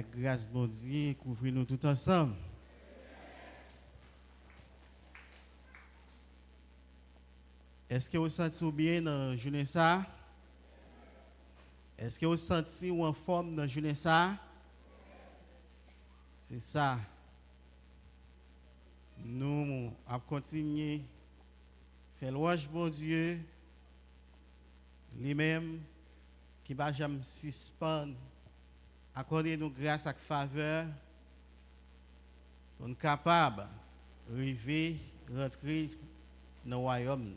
avec grâce bon Dieu, couvrir-nous tout ensemble. Est-ce que vous sentez bien dans la journée ça? Est-ce que vous sentez en forme dans la journée ça? C'est ça. Nous allons continuer à faire louange bon Dieu, lui-même qui va jamais suspendre, accorder nous grâce et faveur pour nous capables d'arriver, rentrer dans le royaume.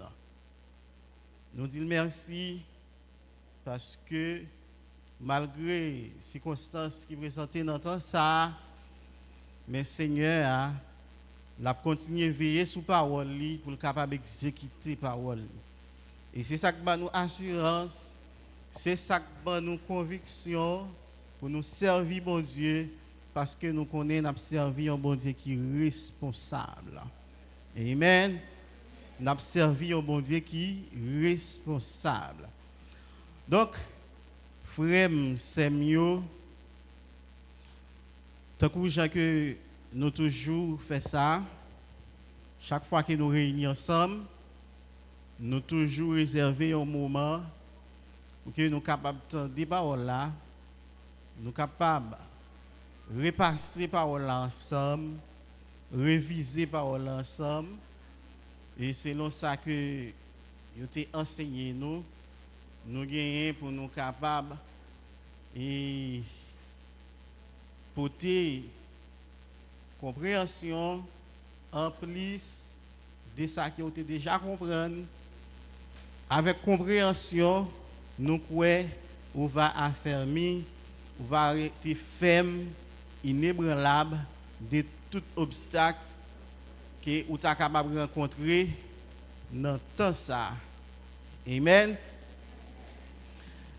Nous disons merci parce que malgré les circonstances qui présentent dans le temps, ça, mais Seigneur, l'a continué à veiller sur la parole pour être capable d'exécuter la parole. Et c'est ça qui donne nous assurance, c'est ça qui donne nous conviction pour nous servir bon Dieu, parce que nous connaissons nous servir un bon Dieu qui est responsable. Amen. Nous avons servi un bon Dieu qui est responsable. Donc, frère, c'est mieux. Tant que nous toujours fait ça, chaque fois que nous réunissons ensemble, nous toujours réserver un moment pour que nous soyons capables de des paroles là, nous sommes capables de repasser les paroles ensemble, réviser les paroles ensemble. Et selon ça que vous avez enseigné nous gagnons pour nous capables et porter compréhension en plus de ça que vous avez déjà compris. Avec compréhension, nous croyons qu'on va affermir, on va rester ferme, inébranlable de tout obstacle que vous êtes capable de rencontrer dans le temps ça. Amen.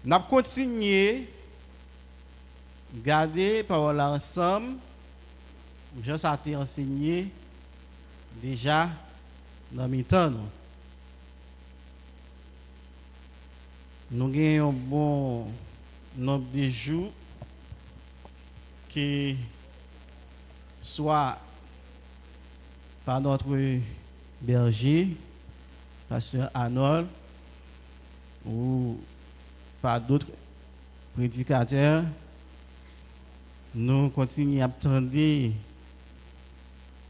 Nous allons continuer à garder la parole ensemble. Jean ça a été enseigné déjà dans mes temps. Nous avons un bon nombre de jours qui soit par notre berger, pasteur Arnold, ou par d'autres prédicateurs, nous continuons à attendre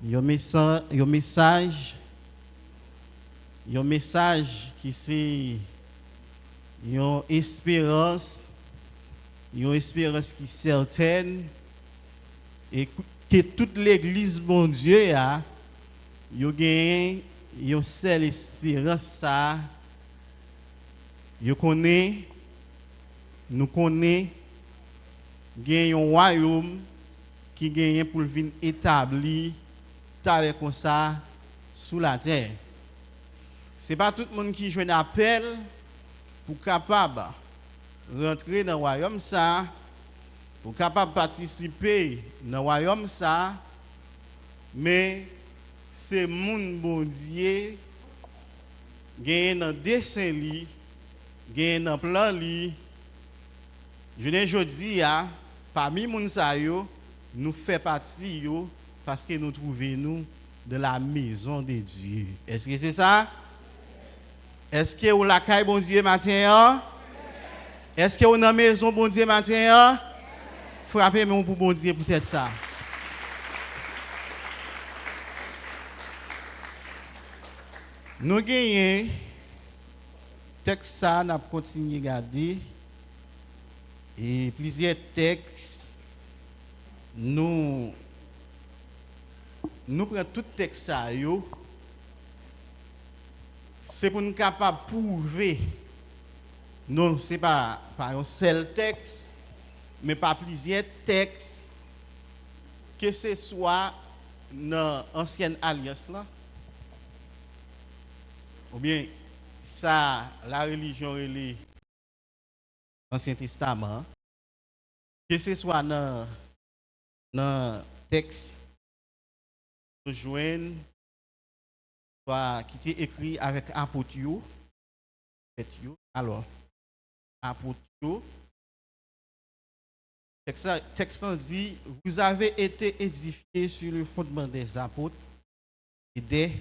un message qui c'est une espérance qui est certaine et que toute l'église, bon Dieu, a gagné une seule espérance, ça. Nous connaissons un royaume qui gagne pour venir établir tel comme ça sous la terre. Ce n'est pas tout le monde qui joue un appel pour capable rentrer dans le royaume ça, pour capable participer dans le royaume ça, mais c'est mon bon Dieu gagne dans dessein li, gagne dans plan li. Je ne jodi a parmi moun sa yo, nous fait partie yo parce que nous trouvons nous de la maison de Dieu. Est-ce que c'est ça? Est-ce que vous la caille bon Dieu matin? Est-ce que vous dans la maison bon Dieu matin? Frappez-moi pour bon Dieu peut-être ça. Nous gagnons texte ça, nous continuons à regarder et plusieurs textes nous prenons tout texte ça yo, c'est pour nous capables de prouver non, c'est pas un seul texte mais par plusieurs textes que ce soit dans l'ancienne alliance là ou bien ça la religion relie l'Ancien Testament, que ce soit dans le texte de joindre qui est écrit avec apôtre. Alors apôtre Texte dit, vous avez été édifiés sur le fondement des apôtres et des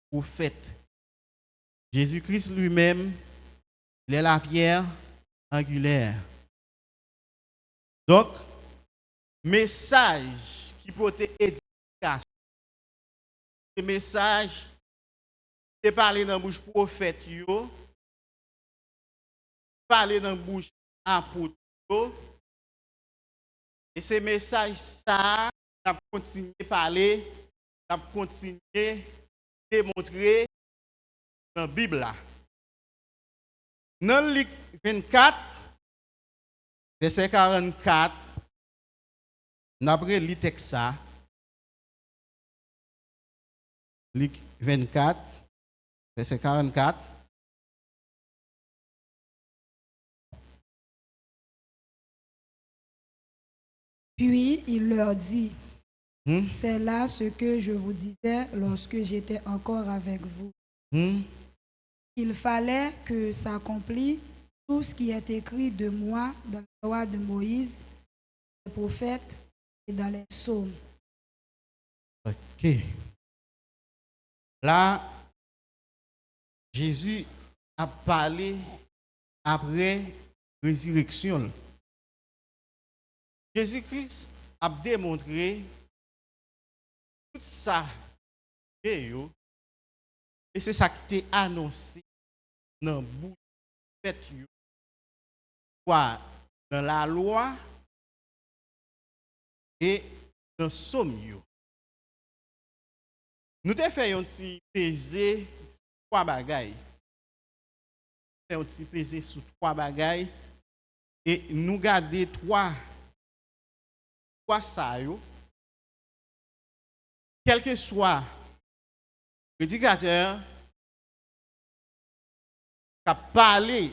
prophètes. Jésus-Christ lui-même, il est la pierre angulaire. Donc, message qui peut être édification, le message qui est parlé dans la bouche prophète, parlé dans la bouche apôtre, et ces messages, ça, on a continué à parler, on a continué à démontrer dans la Bible. Dans Luc 24, verset 44, on a pris le texte ça. Luc 24, verset 44. Puis il leur dit, c'est là ce que je vous disais lorsque j'étais encore avec vous. Il fallait que s'accomplisse tout ce qui est écrit de moi dans la loi de Moïse, les prophètes et dans les psaumes. Ok. Là, Jésus a parlé après résurrection. Jésus-Christ a démontré tout ça et c'est ça qui est annoncé dans le bout de fait dans la loi et dans le psaume. Nous te faisons un petit peser sur trois bagailles. Nous un petit peser sur trois bagailles et nous garder trois ça yo. Quel que soit le prédicateur qui a parlé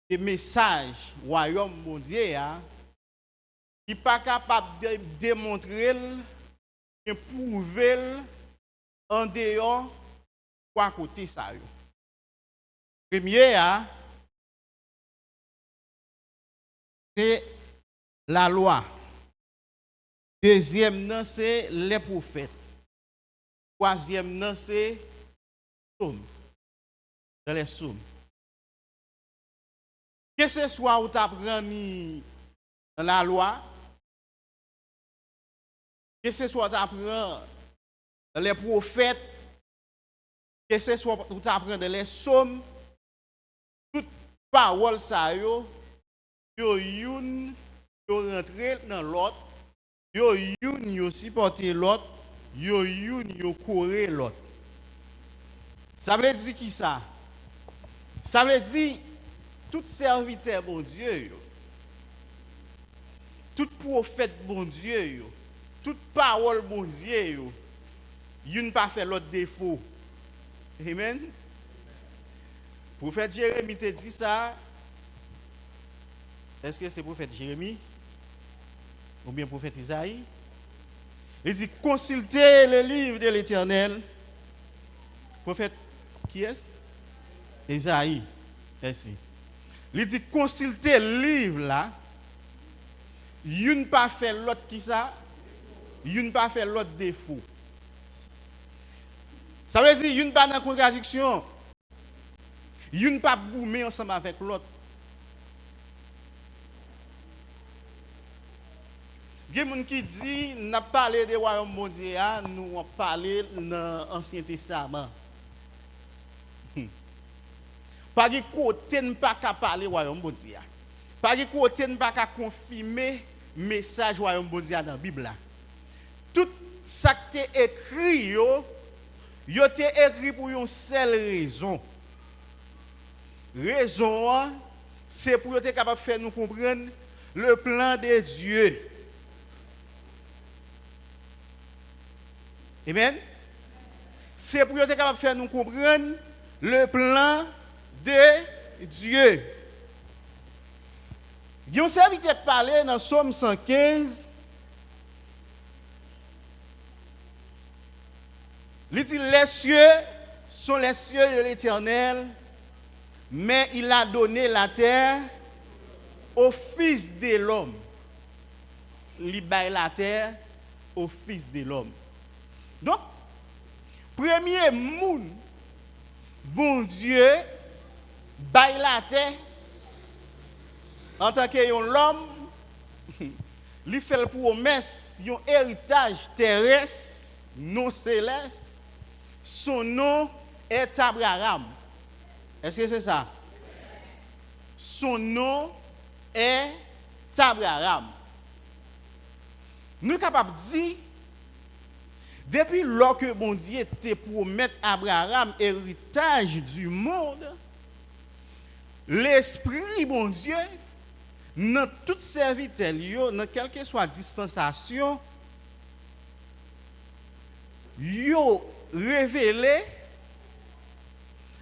des messages royaume mondial, il n'est pas capable de démontrer, de prouver en dehors quoi côté ça yo. Premier, c'est la loi. Deuxième, c'est les prophètes. Troisième, c'est psaume. Dans les psaumes. Que ce soit où tu apprends dans la loi, que ce soit où tu apprends dans les prophètes, que ce soit où tu apprends dans les psaumes, toute parole ça yo rentré dans l'autre. Yo supporter l'autre, yo courir l'autre. Ça veut dire qui ça? Ça veut dire tout serviteur bon Dieu, tout prophète bon Dieu, toute parole bon Dieu, yo ne pas faire l'autre défaut. Amen. Prophète Jérémie te dit ça. Est-ce que c'est prophète Jérémie? Ou bien prophète Isaïe? Il dit consultez le livre de l'Éternel. Prophète qui est? Isaïe. Merci. Il dit consultez le livre là. Une pas fait l'autre qui ça? Une pas fait l'autre défaut. Ça veut dire une pas dans contradiction. Une pas boumer ensemble avec l'autre. Il y a des gens qui disent, nous avons parlé des royaumes mondiaux, nous avons parlé dans l'Ancien Testament. Pas de côté, nous ne pouvons pas parler des royaumes mondiaux. Pas de côté, nous ne pouvons pas confirmer le message du royaume mondial dans la Bible. Tout ça qui est écrit, il est écrit pour une seule raison. Raison, c'est pour être capable de faire nous comprendre le plan de Dieu. Amen. C'est pour être capable de faire nous comprendre le plan de Dieu. Il y a un serviteur qui parlait dans Somme 115. Il dit les cieux sont les cieux de l'Éternel, mais il a donné la terre au Fils de l'homme. li bay la terre au fils de l'homme. Donc, premier moun, bon Dieu, bay la terre, en tant que l'homme, li fait le promesse, un héritage terrestre, non céleste, son nom est Abraham. Est-ce que c'est ça? Son nom est Abraham. Nous sommes capables de dire, depuis lors que bon Dieu te promet Abraham héritage du monde, l'Esprit, bon Dieu, dans toute serviteur, dans quelle que soit dispensation, yo révélé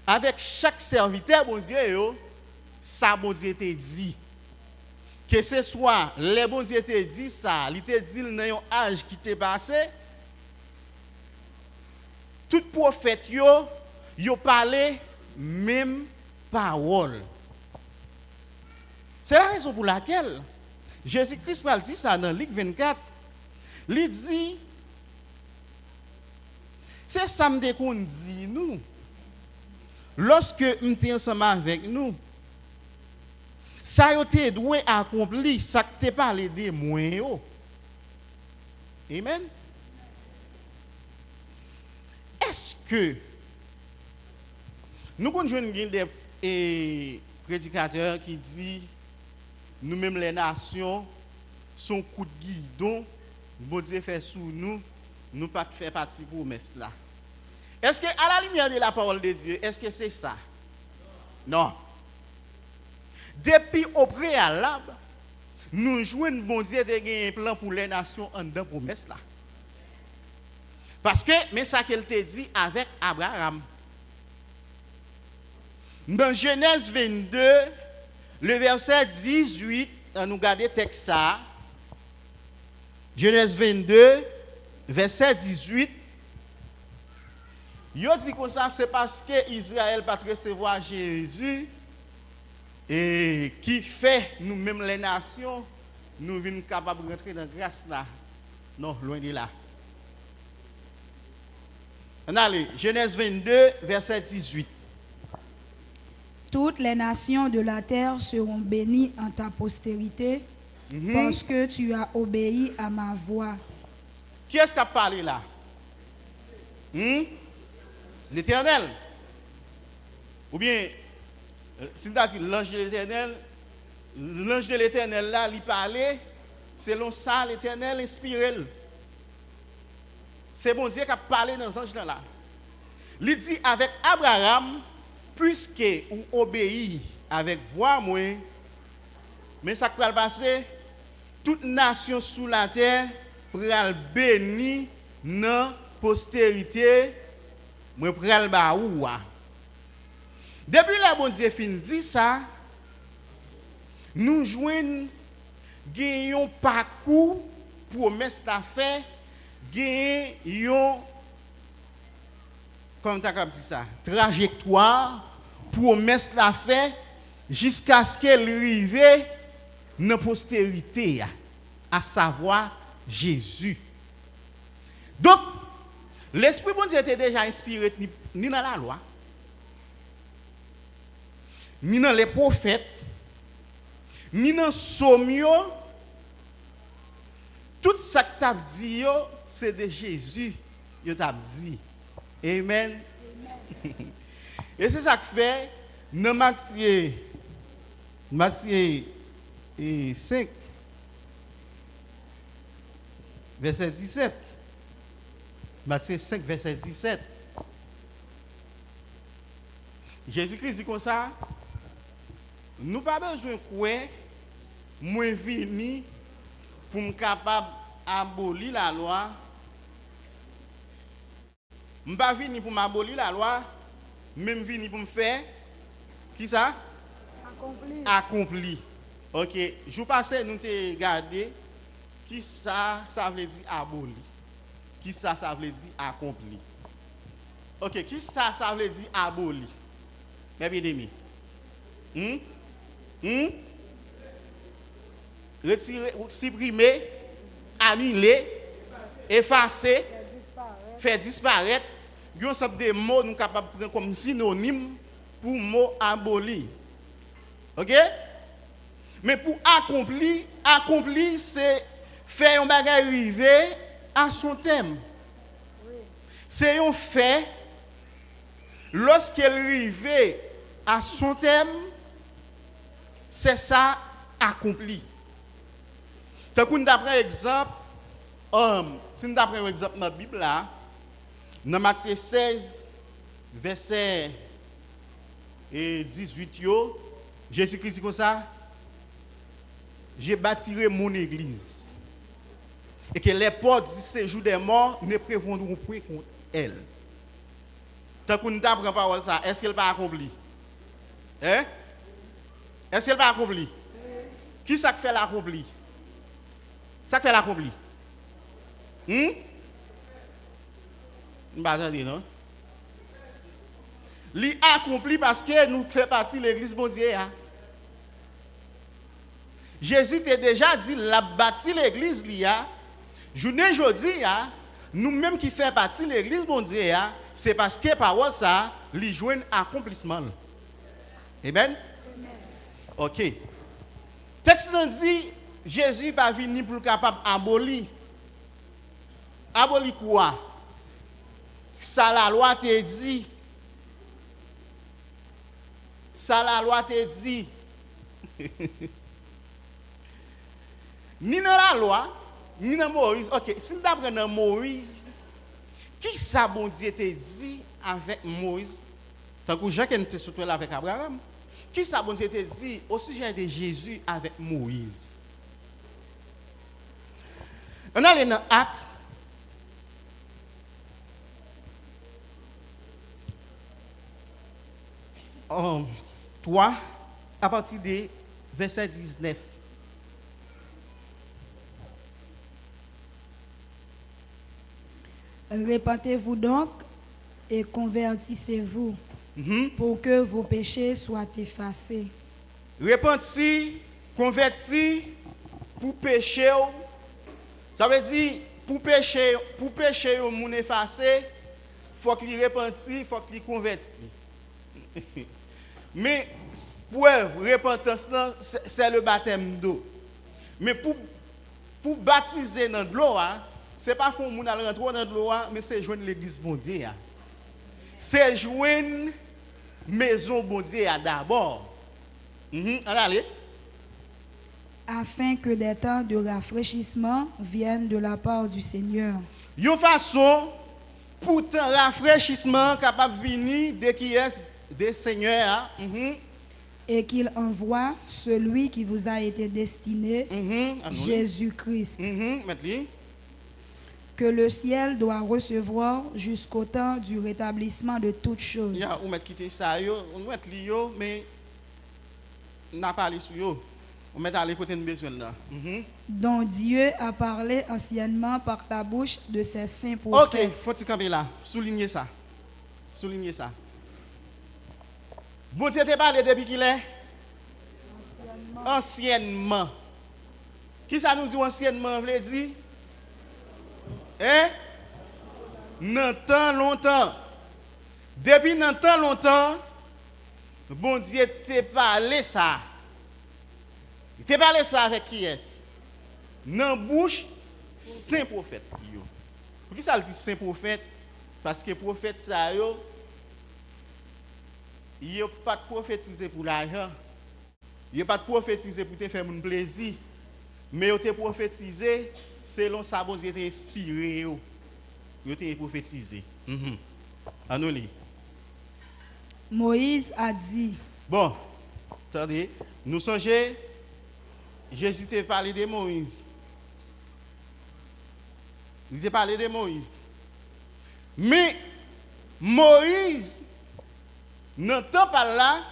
avec chaque serviteur, bon Dieu, yo, ça, bon Dieu, te dit. Que ce soit, les bon Dieu te dit ça, il te dit dans un âge qui t'est passé, tout prophète, yo parlé même parole. C'est la raison pour laquelle Jésus-Christ dit ça dans Luc 24. Il dit, c'est ça qu'on dit nous. Lorsque nous sommes ensemble avec nous, ça a été doué accompli, ça que tu parlé de moi. Amen. Est-ce que nous connaissons des prédicateurs qui disent nous-mêmes les nations, son coup de guidon, bon Dieu fait sous nous, nous pas faire partie pour promesse là. Est-ce que à la lumière de la parole de Dieu, est-ce que c'est ça? Non. Depuis au préalable, nous jouons bon Dieu de gagner un plan pour les nations en dedans promesse là. Parce que mais ça qu'elle te dit avec Abraham. Dans Genèse 22, le verset 18, nous regardons le texte ça. Genèse 22, verset 18. Il dit comme ça, c'est parce que Israël va recevoir Jésus et qui fait nous-mêmes les nations, nous sommes capables de rentrer dans la grâce là. Non, loin de là. Allez, Genèse 22, verset 18. Toutes les nations de la terre seront bénies en ta postérité parce que tu as obéi à ma voix. Qui est-ce qui a parlé là? L'Éternel. Ou bien, si on dit l'ange de l'Éternel là, il parlait, selon ça, l'Éternel inspiré. C'est bon Dieu qui a parlé dans l'ange là. Il dit avec Abraham, puisque vous obéissez avec voix moi, mais ça va passer, toute nation sous la terre pral béni dans postérité, moi pral ba ouwa. Depuis la bon Dieu fin dit ça, nous joignons gagnons parcours promesse ta fait, gagnons comme tu as dit ça, trajectoire, promesse la fait jusqu'à ce qu'elle arrive dans la postérité, à savoir Jésus. Donc, l'Esprit bon Dieu était déjà inspiré ni dans la loi, ni dans les prophètes, ni dans Somio. Tout ça que tu as dit, c'est de Jésus. Tu as dit. Amen. Et c'est ça que fait dans Matthieu 5, verset 17. Matthieu 5, verset 17. Jésus-Christ dit comme ça, nous n'avons pas besoin de quoi, moi venu pour me capable d'abolir la loi. Je ne suis pas venu pour m'abolir la loi, même venu pour me faire, qui ça? Accompli. Ok, je passais, nous te regardé, qui ça veut dire aboli? Qui ça veut dire accompli? Ok, qui ça veut dire aboli? Mes bien-aimés. Retirer, supprimer, annuler, effacer, faire disparaître. Il y a des mots nous capables de prendre comme synonyme pour mot aboli. OK? Mais pour accomplir, c'est faire un bagage arriver à son thème. C'est un fait, lorsqu'elle arrive à son thème, c'est ça accompli. Donc, d'après exemple, si nous avons un exemple dans la Bible, là, dans Matthieu 16, verset 18, Jésus-Christ dit comme ça, j'ai bâtiré mon église. Et que les portes du séjour des morts ne prévaudront point contre elle. Tant qu'on n'a pas parole ça, est-ce qu'elle va accomplir? Hein? Est-ce qu'elle va accomplir? Qui ça fait l'accomplir? Ça fait l'accomplir? Pas non? Li accompli parce que nous faisons partie de l'église bon Dieu. Jésus t'a déjà dit la bâti l'église lia. Journée aujourd'hui, nous-mêmes qui faisons partie de l'église bon Dieu, c'est parce que parole ça, li joue un accomplissement. Amen. OK. Texte nous dit Jésus pas venu pour capable abolir. Abolir quoi? Ça la loi te dit. Ça la loi te dit. Ni dans la loi, ni dans Moïse. OK, si nous apprenons dans Moïse, qui ça bon Dieu te dit avec Moïse? Tant que Jacques était surtout là avec Abraham. Qui ça bon Dieu te dit au sujet de Jésus avec Moïse? On a dans Actes. Oh, 3, à partir de verset 19. Répentez-vous donc et convertissez-vous pour que vos péchés soient effacés. Repentis, convertis pour pécher. Ça veut dire pour pécher au monde effacé, faut qu'il repentit, il faut qu'il convertit. Mais preuve repentance c'est le baptême d'eau. Mais pour baptiser dans de l'eau, c'est pas faire moun aller rentrer dans de l'eau, mais c'est joindre l'église bon Dieu. C'est joindre maison bon Dieu d'abord. Allez. Afin que des temps de rafraîchissement viennent de la part du Seigneur. Une façon pour un rafraîchissement capable de venir de qui est des seigneurs. Et qu'il envoie celui qui vous a été destiné, Jésus-Christ. Que le ciel doit recevoir jusqu'au temps du rétablissement de toutes choses. On va quitter ça, on va mettre mais on n'a pas allé sur yo. On met aller côté de besoin là. Dont Dieu a parlé anciennement par la bouche de ses saints prophètes. OK, faut-il camper là, souligner ça. Souligner ça. Bon Dieu t'a parlé depuis qu'il est anciennement. Qui ça nous dit anciennement, veut dire? Dans temps longtemps. Depuis dans temps longtemps, bon Dieu t'a parlé ça. Il t'a parlé ça avec qui est? Dans bouche saint prophète. Pour qui ça le dit saint prophète? Parce que prophète ça yo il n'a pas de prophétiser pour l'argent. Il n'a pas de prophétiser pour te faire mon plaisir. Mais il te prophétiser selon ça bon Dieu t'a inspiré. Il t'a prophétisé. Annoli. Moïse a dit. Bon, attendez, nous songez, Jésus t'a parlé de Moïse. Il t'a parlé de Moïse. Mais Moïse n'entend pas là.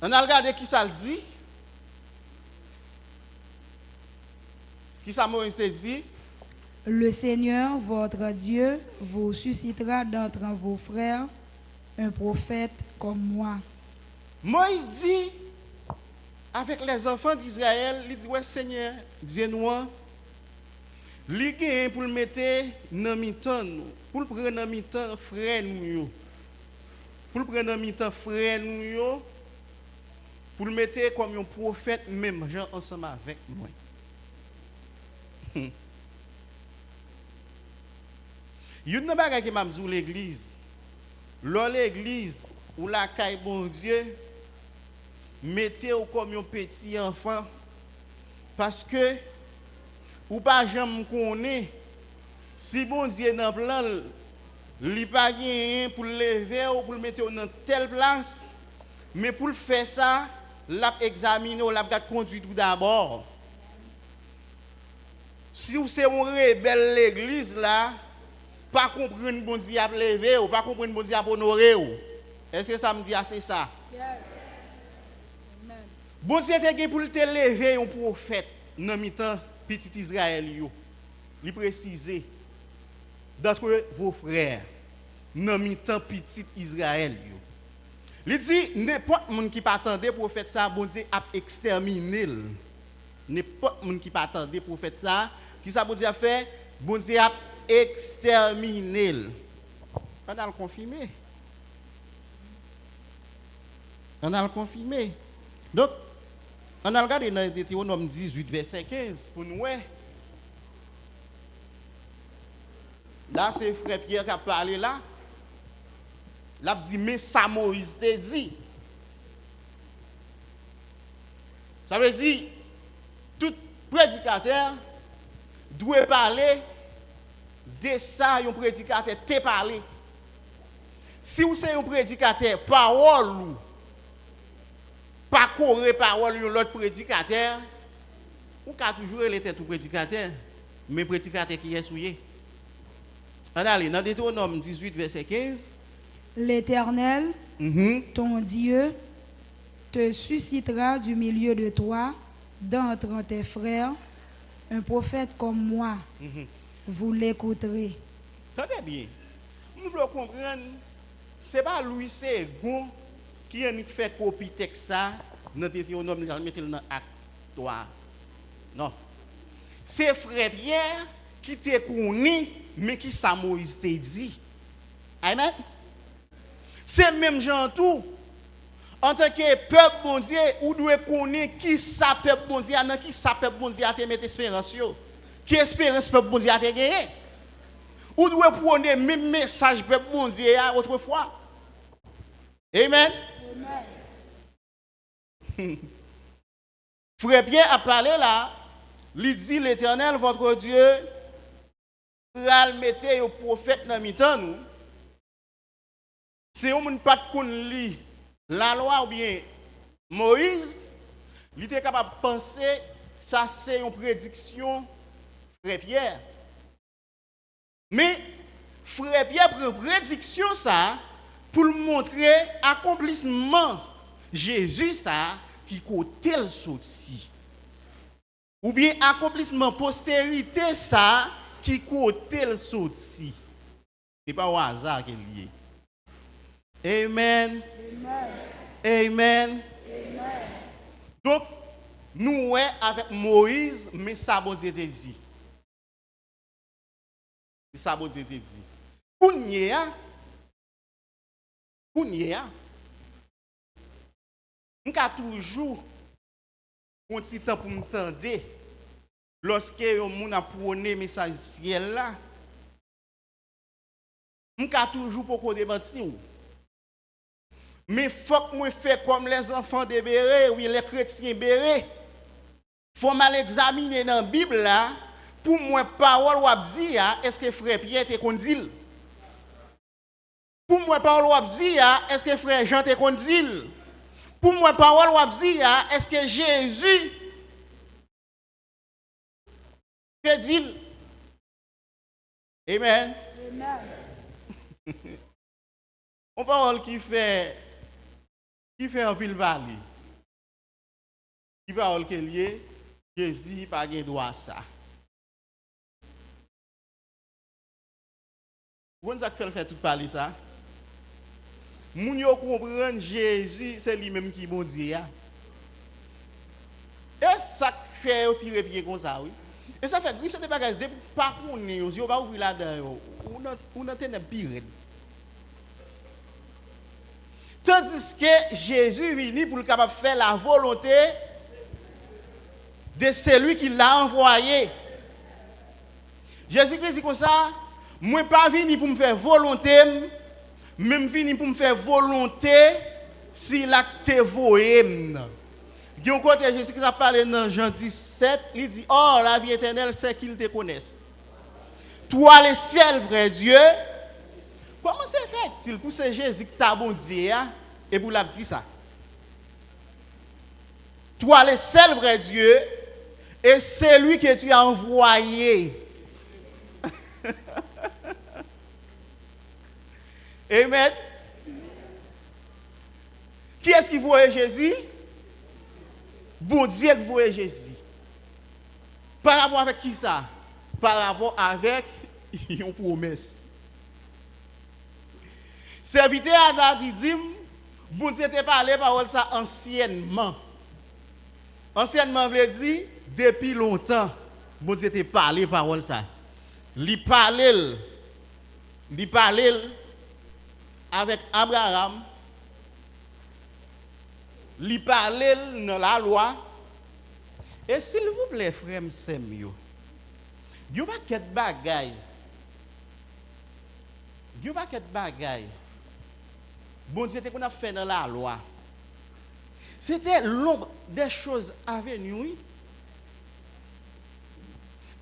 On a regardé qui ça le dit. Qui ça Moïse te dit? Le Seigneur, votre Dieu, vous suscitera d'entre vos frères un prophète comme moi. Moïse dit avec les enfants d'Israël, il dit ouais Seigneur, Dieu nous li gen pour le mettre dans mi-temps nous, pour le prendre dans mi-temps frère nous. Pour le prendre dans mi-temps frère nous pour le mettre comme un prophète même gens ensemble avec moi. Une bagage qui m'a dit l'église. L'église ou la caille bon Dieu mettez-vous comme un petit enfant parce que ou pas jamais connaît si bon Dieu dans plan li pas gagné pour lever ou pour le mettre dans telle place mais pour le faire ça l'a examiner ou l'a conduire tout d'abord. Si vous c'est un rebelle l'église là pas comprendre bon Dieu a lever ou pas comprendre bon Dieu a honorer ou est-ce que ça me dit assez ça? Yes. Amen. Bon Dieu te gen pour te lever un prophète dans mi-temps petit Israël yo. Il préciser d'entre vos frères dans mi-temps petit Israël yo. Il dit n'importe monde qui pas attendre prophète ça bon Dieu a exterminé. N'importe monde qui pas attendre prophète ça qui ça bon Dieu a fait bon Dieu a exterminé. On a le confirmé. On a le confirmé. Donc, on a regardé dans Deutéronome 18, verset 15, pour nous. Là, c'est frère Pierre qui a parlé là. Là, il dit, mais ça Moïse te dit. Ça veut dire, tout prédicateur doit parler de ça, un prédicateur te parler. Si vous êtes un prédicateur, parole ou pas correr parole de l'autre prédicateur, ou qu'à toujours il était tout prédicateur, mais prédicateur qui est souillé. On allez dans Deutéronome 18 verset 15. L'Éternel, ton Dieu, te suscitera du milieu de toi, d'entre tes frères, un prophète comme moi. Vous l'écouterez. Très bien. Nous voulons comprendre, ce n'est pas Louis Segon qui a fait copie texte ça dans Deutéronome, il mettre dans acte 3. Non. C'est frère Pierre qui te connu mais qui ça Moïse te dit. Amen. C'est même gens tout. En tant que peuple bon Dieu, ou doit connaître qui ça peuple bon Dieu, dans qui ça peuple bon Dieu a te mettre espérance yo. Qui espérance peuple bon Dieu a te gagné. Ou doit prendre même message peuple bon Dieu autrefois. Amen. Frère Pierre a parlé là, il dit l'Éternel, votre Dieu, va mettre un prophète dans mi-temps nous. Si on ne pas lire la loi ou bien Moïse, il était capable de penser ça c'est une prédiction frère Pierre. Mais frère Pierre prend prédiction ça pour montrer accomplissement Jésus ça qui côté le sorti. Ou bien accomplissement postérité ça qui côté le sorti. C'est pas au hasard qu'il est lié. Amen. Amen. Amen. Donc nous avec Moïse mais ça bon Dieu te dit. Ça bon Dieu te dit. Kounya m'ka toujours un petit temps pour m'entendre lorsque yon moun a prôné message ciel là m'ka toujours pour qu'on démentir mais faut que moi faire comme les enfants de Béré oui les chrétiens Béré faut mal examiner dans la Bible là pour moi parole ou dire est-ce que frère Pierre te condil pour moi parole ou dire est-ce que frère Jean te condil pour moi parole ou dire est-ce que Jésus te dit Amen. On parole qui fait un pile vali. Qui parole qui lié Jésus pas gain droit ça. Vous ça fait tout parler ça. Moun yo comprendre Jésus c'est lui même qui bon Dieu. ça fait tirer pied comme ça, oui. Et ça fait glisser des bagages, depuis pas qu'on est, si on va ouvrir là-dedans, on a tenu pire. Tandis que Jésus est venu pour le capable de faire la volonté de celui qui l'a envoyé. Jésus-Christ dit comme ça, moi pas venu pour me faire volonté, même venu pour me faire volonté si l'acte voyé. Il y a un côté Jésus-Christ a parlé dans Jean 17, il dit, oh la vie éternelle c'est qu'ils te connaissent. Toi le seul vrai Dieu. Comment c'est fait s'il pousse Jésus qui t'a bon Dieu et pour l'a dit ça? Toi le seul vrai Dieu et c'est lui que tu as envoyé. Amen. Qui est-ce qui voyait Jésus? Bon Dieu qui voyait Jésus. Par rapport avec qui ça? Par rapport avec une promesse. Serviteur a dit, bon Dieu t'a parlé parole ça anciennement. Anciennement veut dire depuis longtemps. Bon Dieu t'a parlé parole ça. Il parlait avec Abraham. Il parlait dans la loi. Et s'il vous plaît, frère, c'est mieux. Il y a pas de bagaille. Il y a pas de bagaille. Bon Dieu, qu'on a fait dans la loi. C'était l'ombre des choses à venir.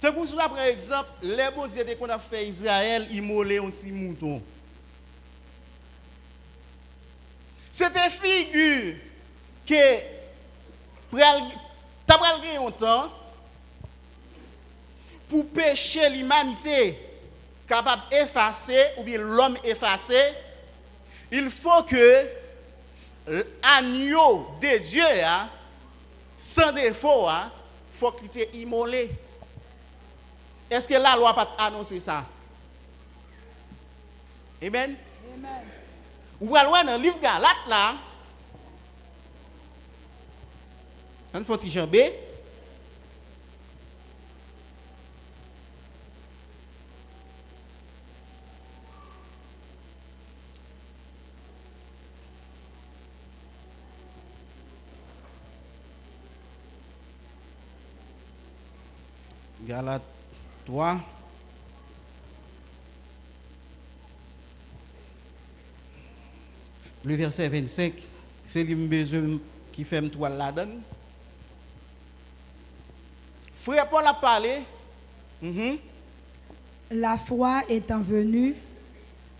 Par exemple, les bon Dieu qu'on a fait Israël, immolé un petit mouton. C'était figure que t'as pris un temps pour pécher l'humanité capable d'effacer ou bien l'homme effacé. Il faut que l'agneau de Dieu, sans défaut, il faut qu'il soit immolé. Est-ce que la loi n'a pas annoncé ça? Amen. Amen. Ou alors dans le livre Galate là, on faut y jamber. Galates 3. Le verset 25, c'est le besoin qui fait toi là-dedans. Frère Paul a parlé. La foi étant venue,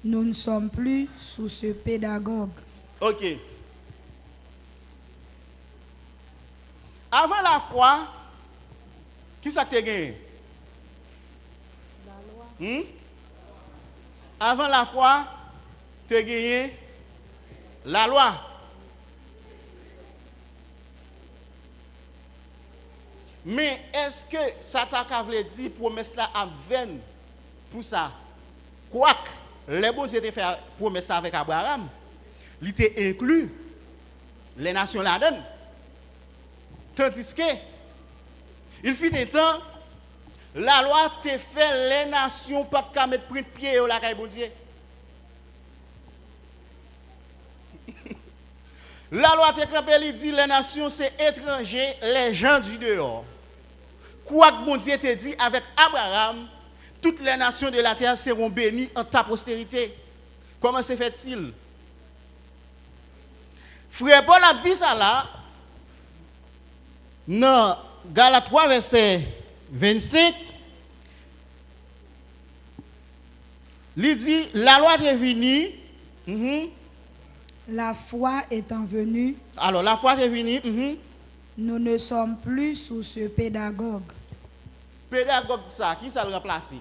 nous ne sommes plus sous ce pédagogue. Ok. Avant la foi, qui ça t'a gagné? La loi. Avant la foi, t'as gagné la loi. Mais est-ce que ça t'a voulu dire promesse là à 20 pour ça? Quoique, les bons Dieu fait promesse avec Abraham, il était inclus les nations là-dedans. Tandis que, il fut un temps, la loi te fait les nations pas qu'à mettre près de pied au la caille bon Dieu. La loi te crampé, il dit les nations c'est étrangers, les gens du dehors. Quoi que bon Dieu te dit avec Abraham, toutes les nations de la terre seront bénies en ta postérité. Comment se fait-il? Frère Paul a dit ça là, dans Galates 3, verset 25, il dit, la loi est venue. La foi étant venue. Alors, la foi est venue. Nous ne sommes plus sous ce pédagogue. Pédagogue, ça, qui ça le remplace?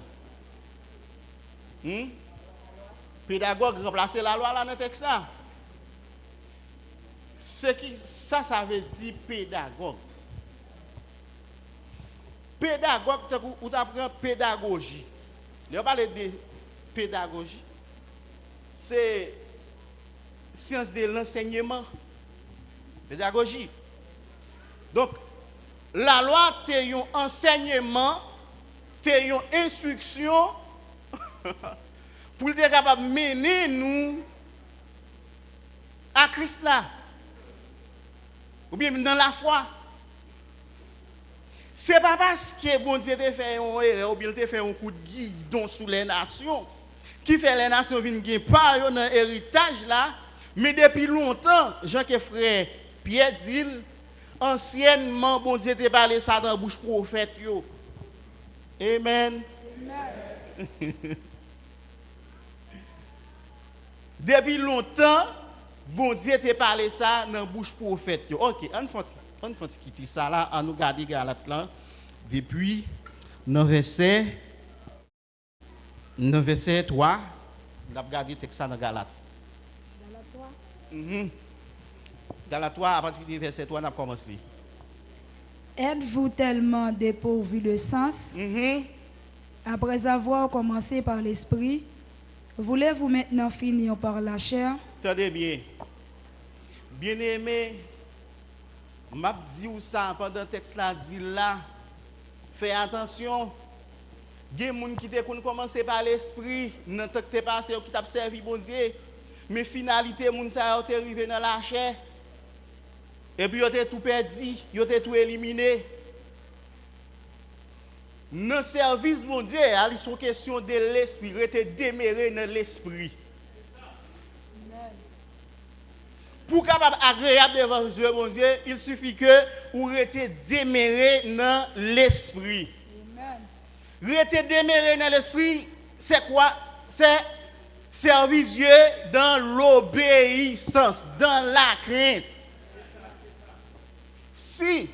Pédagogue remplacer la loi là dans le texte là. Ça veut dire pédagogue. Pédagogue, ou tu apprends pédagogie. Je vais parler de pédagogie. C'est science de l'enseignement. Pédagogie. Donc, la loi, c'est un enseignement, c'est une instruction pour être capable de mener nous à Christ là. Ou bien dans la foi. Ce n'est pas parce que bon Dieu t'a fait un erreur ou bien t'a fait un coup de guidon sur les nations qui fait les nations venir par dans l'héritage là, mais depuis longtemps, Jean que frère Pierre dit, anciennement bon Dieu t'a parlé ça dans la bouche prophète yo. Amen. Depuis longtemps, bon Dieu t'a parlé ça dans la bouche prophète yo. OK, on faut quitter ça là, on nous garder Galate là depuis dans verset 3, on a regardé texte ça dans Galate. Galate 3 à partir du verset 3 on a commencé. Êtes-vous tellement dépourvu de sens? Après avoir commencé par l'esprit, voulez-vous maintenant finir par la chair? Tenez bien. Bien-aimé, m'a dit ou ça pendant le texte là dit là, fais attention. Il y a des gens qui ont commencé par l'esprit, dans le temps que tu passé, qui t'a servi bon Dieu, mais finalité, les gens sont arrivés dans la chair. Et puis, ils ont tout perdu, ils ont tout éliminé. Dans le service bon Dieu, il sont question de l'esprit, rester demeuré dans l'esprit. Pour capable agréable devant Dieu, bon Dieu, il suffit que vous restez demeuré dans l'esprit. Rester demeuré dans l'esprit, c'est quoi? C'est servir Dieu dans l'obéissance, dans la crainte. Si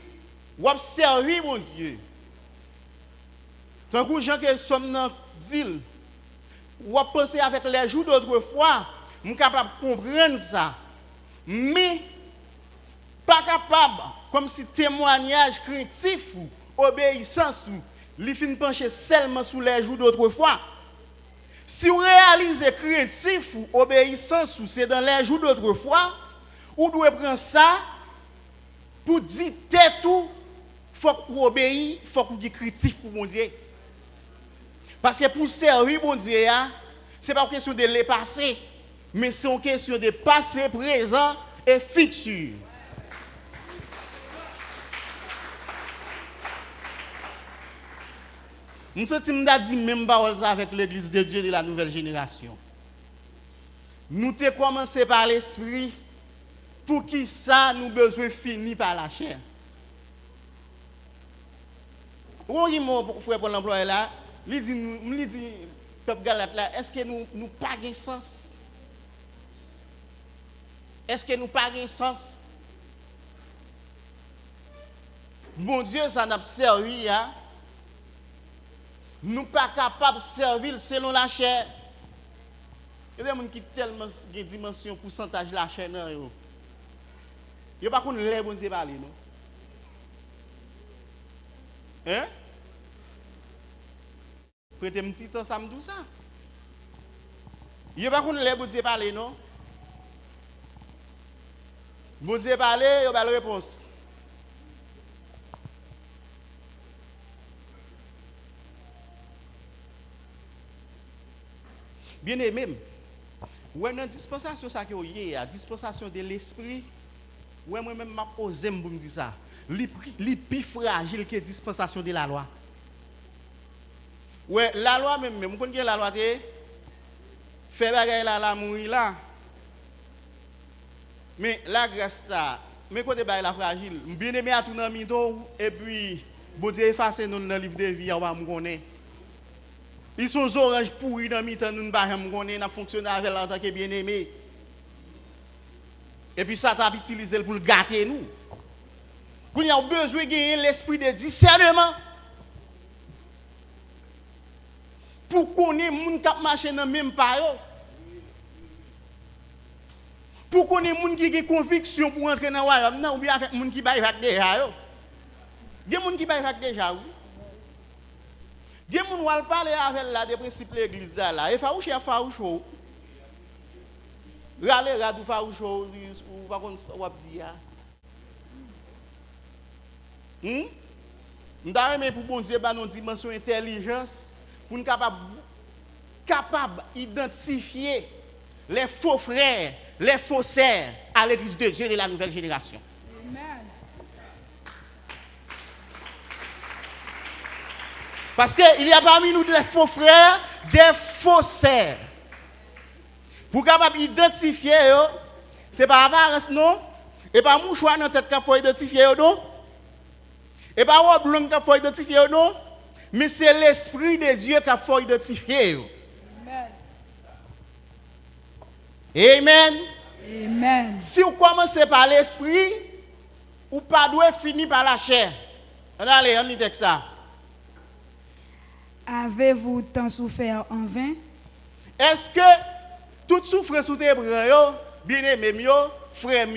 vous observez mon Dieu, tant que gens qui sont dans l'île, vous pensez avec les jours d'autrefois, vous êtes capable de comprendre ça. Mais, pas capable, comme si témoignage craintif ou obéissance ou, li fin pencher seulement sous les jours d'autrefois. Si vous réalisez craintif ou obéissance ou c'est dans les jours d'autrefois, vous devez prendre ça pour dire tête tout, il faut que vous obéissez, il faut que vous dites craintif pour mon Dieu. Parce que pour servir mon Dieu, ce n'est pas une question de le passé, mais c'est une question de passé, présent et futur. Je me dit même pas avec l'église de Dieu de la nouvelle génération. Nous avons commencé par l'esprit, pour qui ça nous besoin finir par la chair. Oui, mon frère pour l'emploi là, il dit, peuple Galate là, est-ce que nous pas de sens? Est-ce que nous pas de sens? Bon Dieu, ça n'a pas servi, hein? Nous ne sommes pas capables de servir selon la chair. Il y a des gens qui ont tellement de dimension, pourcentage de la chair. Il n'y a pas qu'on lève bon Dieu parler, non? Hein? Prêtez un petit temps, ça me dit ça. Il n'y a pas qu'on lève bon Dieu parler, non? Bon Dieu parler, il y a la réponse. Bien aimé, ouais, dans la dispensation, ça qui est la dispensation de l'esprit, ouais, moi-même, je osé me dire ça. Les plus fragile que la dispensation de la loi. Ouais, la loi même, vous connaissez la loi, fait bagaille la mourir là. Mais la grâce là, mais côté bail la fragile, bien aimé à tout dans mito et puis bon Dieu effacer nous dans le livre de vie, on va me connaître. Ils sont oranges pourris dans mi-temps, nous ne pas connaître, n'a fonctionné avec en tant que bien-aimé. Et puis ça t'a utilisé pour le gâter nous. Vous avez besoin de gagner l'esprit de discernement. Pour connaître les gens qui marchent dans le même pas. Pour connaître les gens qui ont conviction pour entrer dans le royaume, ou bien avec les gens qui baillent déjà. Il y a des gens qui baillent déjà. Il y a des gens qui parlent avec la des principes de l'église là. Et farouche à farouche. Râler radou farouche ou pas qu'on va dire. Mais pour bon Dieu, nous dimension intelligence pour nous capable d'identifier les faux frères, les faussaires à l'église de Dieu de la nouvelle génération. Amen. Parce qu'il y a parmi nous des faux frères, des faussaires. Pour capable identifier, ce n'est pas apparence, non? Et pas mouchoir dans la tête qu'il faut identifier, non? Et pas un blanc qu'il faut identifier, non? Mais c'est l'Esprit de Dieu qu'il faut identifier. Amen. Amen. Si vous commencez par l'Esprit, vous pas doit finir par la chair. Allez, on lit ça. Avez-vous tant souffert en vain? Est-ce que toute souffrance que vous prenez, bien-aimé, frère,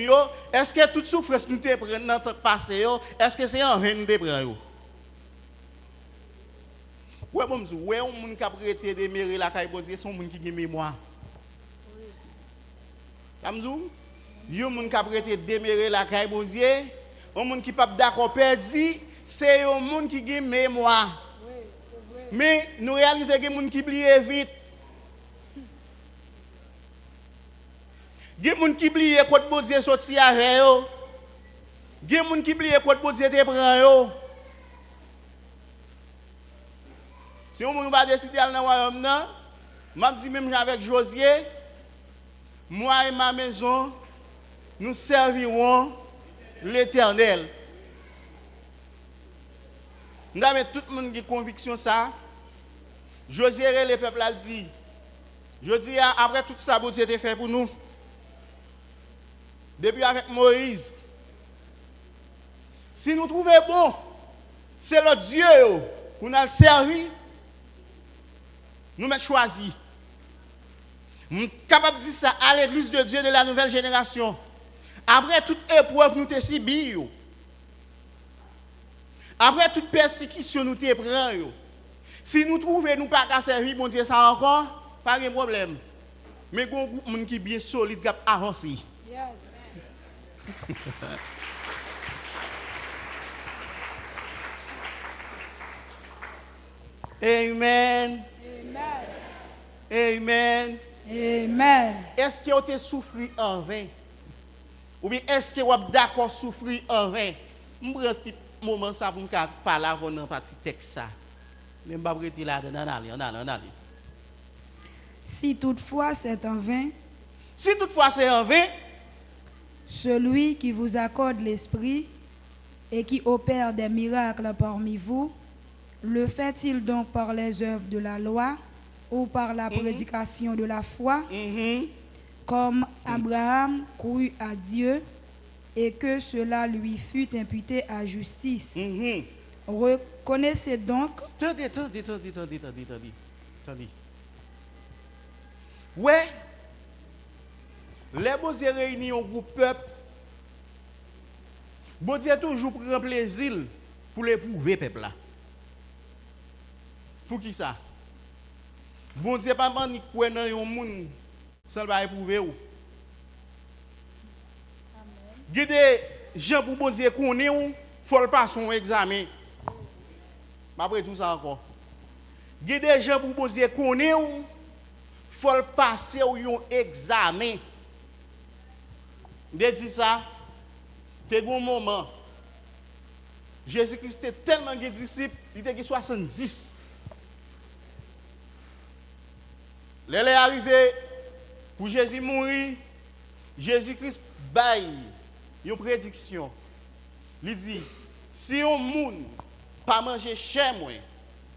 est-ce que toute souffrance que nous prenons dans le passé, est-ce que c'est en vain nous prenons? Oui, bon, oui, on monde qui a prêté de mairie la caille bon Dieu, son monde qui a mémoire. Amzou, yo monde qui a prêté de mairie la caille bon Dieu, on monde qui pas d'accord perdu, c'est un monde qui a mémoire. Mais nous réalisons que les gens qui oublient vite. Il y a des gens qui oublient quand bon Dieu sorti avec eux. Il y a des gens qui oublient quand bon Dieu te prend eux. Si on va décider d'aller dans le royaume, je dis même avec Josier, moi et ma maison, nous servirons l'Éternel. Nous avons tout le monde qui a conviction ça. Josier, le peuple a dit, je dis après tout ça, bon Dieu a fait pour nous. Depuis avec Moïse. Si nous trouvons bon, c'est le Dieu pour nous servir. Nous m'avons choisi. Nous sommes capables de dire ça à l'église de Dieu de la nouvelle génération. Après toute épreuve, nous te subis. Après toute persécution, nous te prenons. Si nous trouvons nous pas qu'à servir, bon Dieu, ça encore, pas de problème. Mais il y a un groupe qui est bien solide, qui a avancé. Yes. Amen. Amen. Amen. Amen. Est-ce que vous avez souffert en vain? Ou bien est-ce que vous êtes d'accord souffrir en vain? Je prends un petit moment ça pour me parler avant de partir texte ça. Mais je ne vais pas rester là, on allait. Si toutefois c'est en vain, Si toutefois c'est en vain, celui qui vous accorde l'esprit et qui opère des miracles parmi vous, le fait-il donc par les œuvres de la loi ou par la prédication de la foi, comme Abraham crut à Dieu et que cela lui fut imputé à justice. Reconnaissez donc... Attendez. Ouais, les beaux réunis au groupe peuple, bon Dieu toujours prend plaisir pour l'éprouver peuple là. Pour qui ça? Bon Dieu pas man ni quoi dans un monde sans pas éprouver ou. Guide Jean pour bon Dieu connaît ou faut le passer un examen. Après tout ça encore. Guide Jean pour bon Dieu connaît ou faut le passer un examen. De dit ça, que bon moment. Jésus-Christ était tellement de disciples, il était 70. L'elle est arrivé pour Jésus mourir. Jésus-Christ baille une prédiction. Il dit, si un monde pas manger chez moi,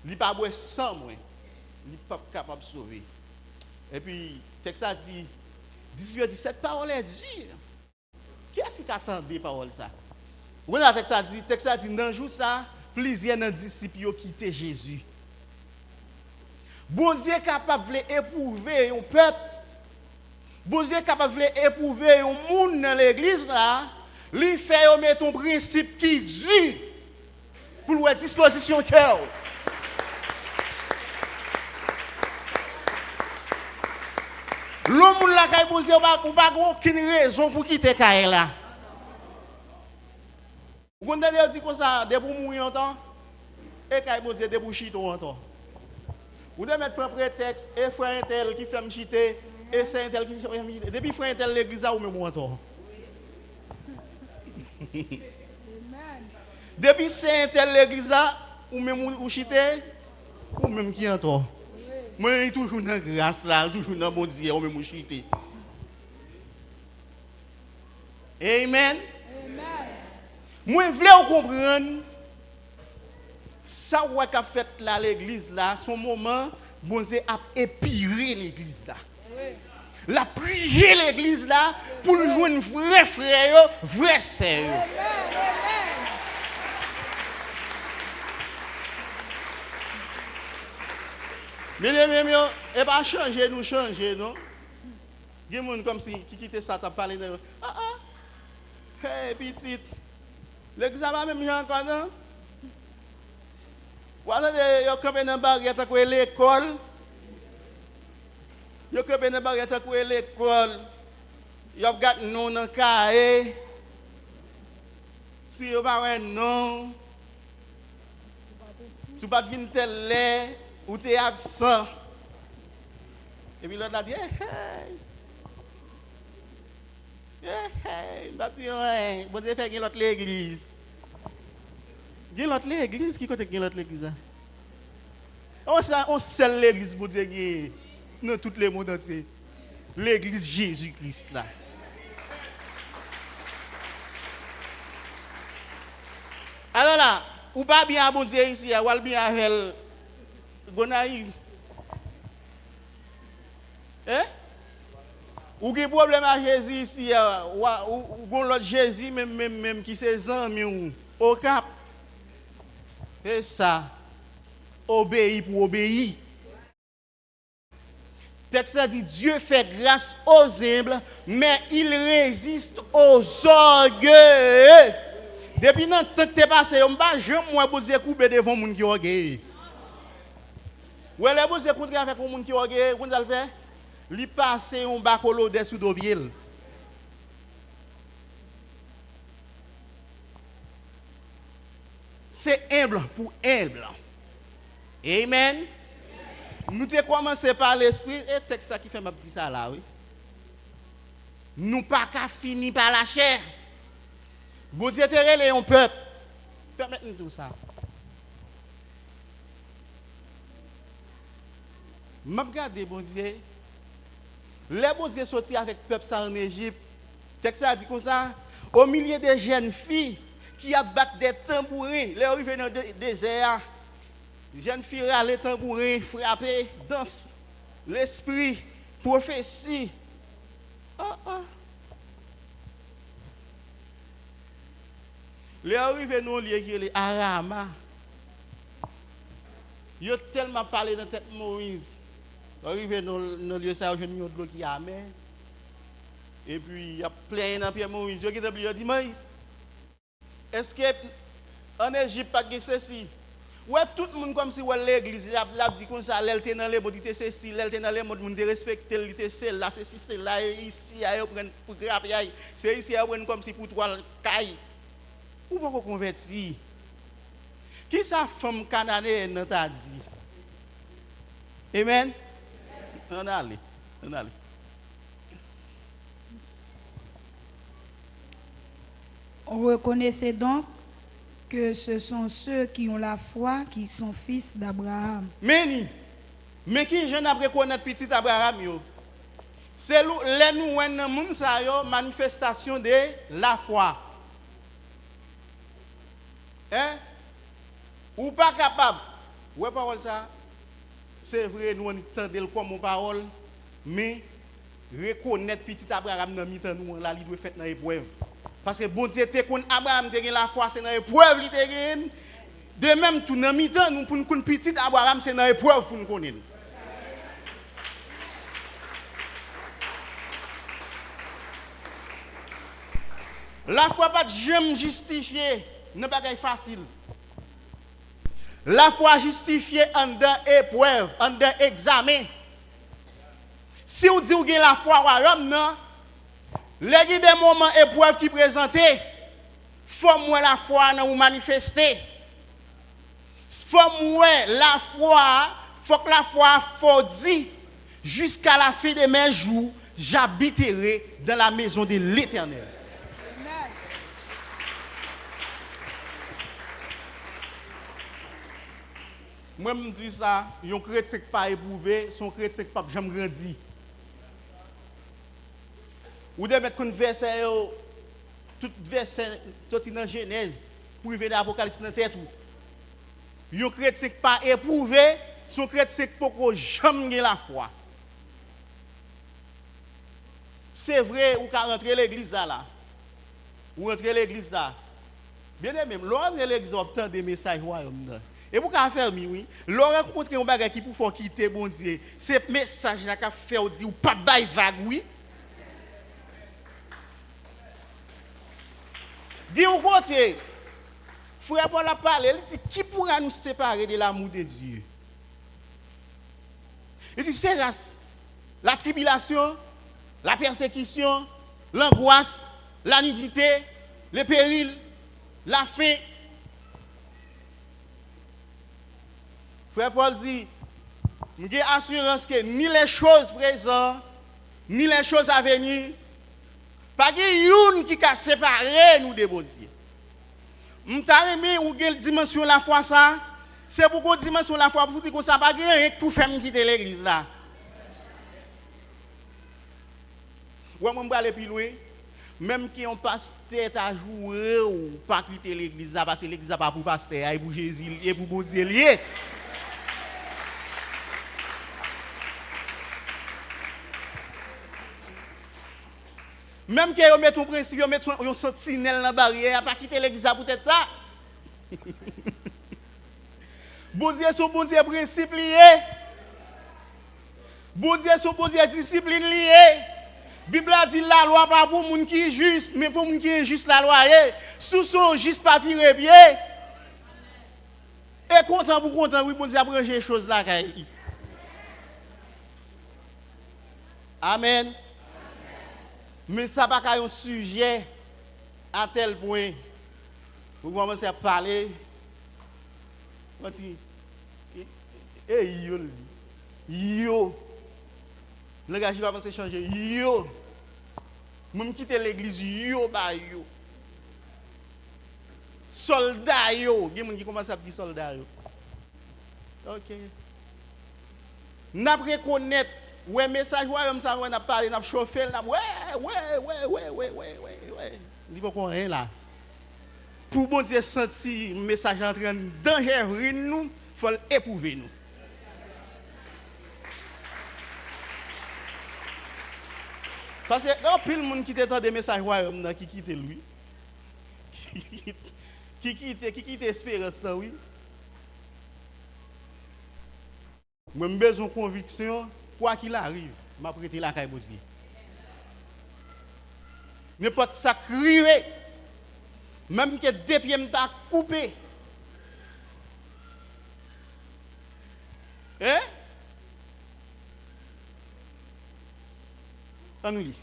il pas boire sans moi, il n'est pas capable de sauver. Et puis, le texte a dit, 18 dit, cette parole est dure. Qui est-ce qui attend des paroles ça? Oui, le texte a dit, dans le jour ça, plusieurs dans disciples ont quitté Jésus. Bon Dieu est capable d'éprouver un peuple. Bon Dieu est capable d'éprouver un monde dans l'église là. Lui fait mettre un principe qui dit pour la disposition cœur. L'homme là qui posé ou pas aucune raison pour quitter Kaila. Vous comprenez dit comme ça, de pour mourir longtemps. et quand bon Dieu débouche ton encore. Vous devez mettre un prétexte et frère un tel qui fait me chiter et c'est un tel qui fait me chiter. Depuis frère un tel l'église a ou même encore. Depuis c'est un tel l'église là ou même ou chiter ou même qui encore. Moi toujours dans grâce là, toujours dans bon Dieu ou même ou chiter. Amen. Moi je veux comprendre ça qu'a fait là l'église là, son moment bon Dieu a épiré l'église là. La prier l'église là pour nous joindre vrai frère, vrai sœur. Bien, et pas changer nous changer non. Il y a des gens comme si qui quitte ça t'a parlé de hey petite. L'examen même encore non. Voilà, yo campé dans barrière à l'école. Yo campé dans barrière à l'école. Yo gat non dans cahier. Si yo pas non. Si pas venir tel lait ou t'es absent. Et puis l'autre a dit hey, bon Dieu fait l'autre l'église. Il y a l'autre l'église qui côté l'autre l'église. On scelle l'église pour Dieu dans tous les mondes entiers. L'église Jésus-Christ là. Alors là, ou pas bien bon Dieu ici, ou bien avec Gonaïve. Hein? Ou qui problème à Jésus ici, ou l'autre Jésus même qui ses amis au cap. C'est ça. Obéir pour obéir. Le texte dit Dieu fait grâce aux humbles, mais il résiste aux orgueilleux. Depuis le temps que tu es passé, je ne vais pas vous couper devant les gens qui ont orgueilleux. Ou les vous écoutez avec les gens qui ont orgueilleux, vous allez faire li passer un bacolo dessous de pied. C'est humble pour humble. Amen. Nous avons commencé par l'esprit et le texte qui fait ma petite ça là, oui. Nous pas qu'à finir par la chair. Bon Dieu te relève un peuple. Permettez-nous tout ça. Je regarde bon Dieu. Les bon Dieu sorti avec le peuple ça en Égypte. Le texte a dit comme ça. Au milieu des jeunes filles qui abattent des tambourins, les arrivés dans le désert. Les jeunes filles râlent tambourins, frapper, dansent, l'esprit, prophétie. Les arrivés dans le lieu qui est les Arama. Ils ont tellement parlé dans la tête de Moïse. Arrivé dans le lieu ça, je ne de l'eau qui a amer. Et puis il y a plein dans Pierre Moïse. Il a dit Moïse, est-ce que en Égypte pas de ceci? Ouais, tout le monde comme si l'église a dit comme ça, l'elle était dans les mots, il était ceci, l'elle était dans les mots, le monde respecte, il était celle-là, ceci, celle-là, ici, à prendre pour grapper, c'est ici, à prendre comme si pour toi, caille. Ou pas convertir? Qui sa femme cananéenne t'a dit? Amen? On allait. Reconnaissez donc que ce sont ceux qui ont la foi qui sont fils d'Abraham. Mais qui je n'ai reconnaître petit Abraham yo? C'est les nous manifestation de la foi. Hein? Ou pas capable. Ouais parole ça. C'est vrai nous entendons comme mon parole, mais reconnaître petit Abraham dans mi-temps nous là il doit faire dans épreuve. Parce que bon Dieu te kon Abraham te gen la foi c'est dans épreuve li te gen. De même tout dans mi-temps nous pour nous petit Abraham c'est dans épreuve pour nous connaître. La foi pas jamais justifier, n'est pas facile. La foi justifiée en dans épreuve, en dans examen. Si vous dites que vous avez la foi royaume, non, les des moments épreuves qui présentent, faut moi la foi dans vous manifester. Faut ouais, la foi, faut que la foi faut dire jusqu'à la fin de mes jours, j'habiterai dans la maison de l'Éternel. Moi, je me dis ça, un chrétien qui pas éprouvé, son chrétien qui pas jamais grandi. Ou de mettre un verset, tout verset sorti dans Genèse, pour arriver dans l'Apocalypse dans tête. Un chrétien qui pas éprouvé, son chrétien qui pas jamais la foi. C'est vrai, ou qu'à rentrer l'église là. Ou rentrer l'église là. Bien aimé, l'on l'église obtient des messages royaume. Et pour qu'à faire oui, l'on rencontre un bagage qui pour faire quitter bon Dieu. C'est message là qu'a fait ou dit ou pas bail vague oui. Dis au côté. Frère Paul a parlé, il dit qui pourra nous séparer de l'amour de Dieu? Il dit c'est la tribulation, la persécution, l'angoisse, la nudité, le péril, la faim. Frère Paul dit, j'ai assurance que ni les choses présentes, ni les choses à venir, pas de qui a séparé nous de bon Dieu. M'taremi ou quelle dimension la foi ça? C'est pourquoi dimension la foi pour dire que ça pas rien pour faire quitter l'église là. Ouais, moi aller plus loin. Même qui on pasteur à jouer ou pas quitter l'église là parce que l'église pas pour pasteur, et pour Jésus et pour bon Dieu lié. Même qui on met ton principe, on met un sentinelle dans la barrière, pas quitter l'église peut-être ça. Bon Dieu son bon Dieu principe lié. Bon Dieu son bon Dieu discipline lié. Bible a dit la loi pas pour monde qui est juste, mais pour monde qui est juste la loi est. Sous son juste pas tirer pied. Et content pour content, oui, bon Dieu a branché les choses là. Amen. Mais ça n'a pas un sujet à tel point. Vous commencez à parler. Yo. Le gars, je vais avancer changer. Yo. Même quitter l'église, yo, bah yo. Soldat yo. Il y a des gens qui commencent à dire soldat yo. Ok. N'a pas reconnaître. Ouais, message, ouais, comme ça, on a parlé, on a chauffé, ouais. Il faut qu'on rien là. Pour bon Dieu sentir le message entrer en danger, nous, il faut l'éprouver nous. Parce que quand pile monde qui t'entend des messages royaume qui quitte lui. Qui quitte espérance là oui. Moi j'ai besoin de conviction quoi qu'il arrive, m'a prêter la caille Dieu. N'importe ça crier même que deux pieds m'ta coupé. Hein? Anouli.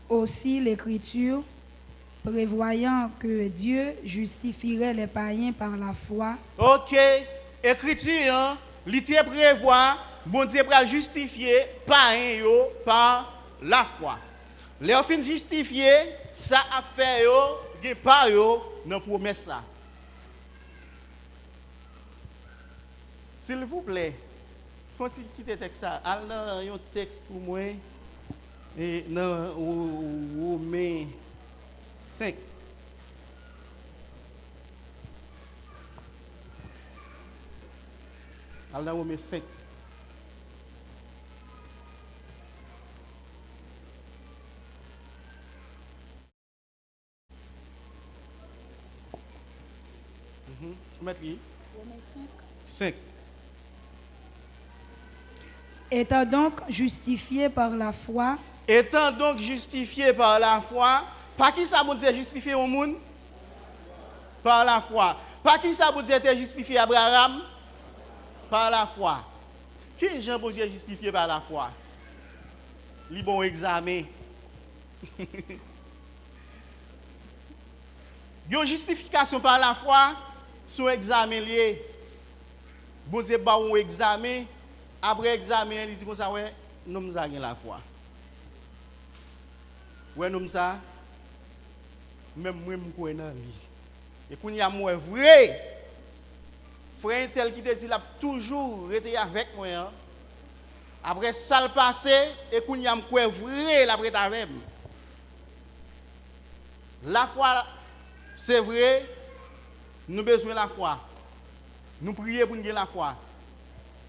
Aussi l'Écriture, prévoyant que Dieu justifierait les païens par la foi. Ok, Écriture, hein, l'ité prévoit, bon Dieu va justifier païens par la foi. Les fins justifier, ça a fait yo, pas yo, dans promesse là. S'il vous plaît, faut-il quitter le texte là? Allez dans un texte pour moi. Et dans Romains 5. Allez dans Romains 5. Romains 5. Étant donc justifié par la foi. Étant donc justifié par la foi, par qui ça vous dit justifié au monde? Par la foi. Par qui ça vous dit être justifié Abraham? Par la foi. Qui Jean vous dit justifié par la foi? Li bon examen. Une justification par la foi, son examen lié. Bon Dieu ba un examen, après examen, il dit comme ça ouais, nous avons la foi. Ouais nous ça même moi me connais dans lui. Et quand il y a moi vrai, frère tel qui te dit l'a toujours été avec moi hein. Après ça le passé et quand il y a moi vrai la prête avec moi. La foi c'est vrai, nous avons besoin de la foi. Nous prions pour nous la foi.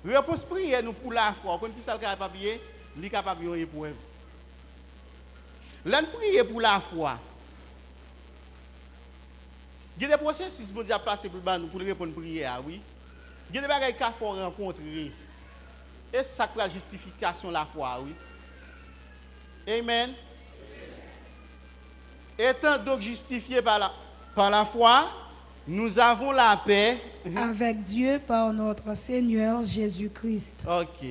Réponse prière nous pour la foi. Quand qui ça capable prier, il est capable de épreuve. Là nous prions pour la foi. Il y a des processus qui ont passé pour répondre à la prière, oui. Il y a des choses qu'il faut rencontrer. Et ça c'est la justification de la foi, oui. Amen. Étant donc justifiés par la foi, nous avons la paix avec Dieu par notre Seigneur Jésus-Christ. Ok.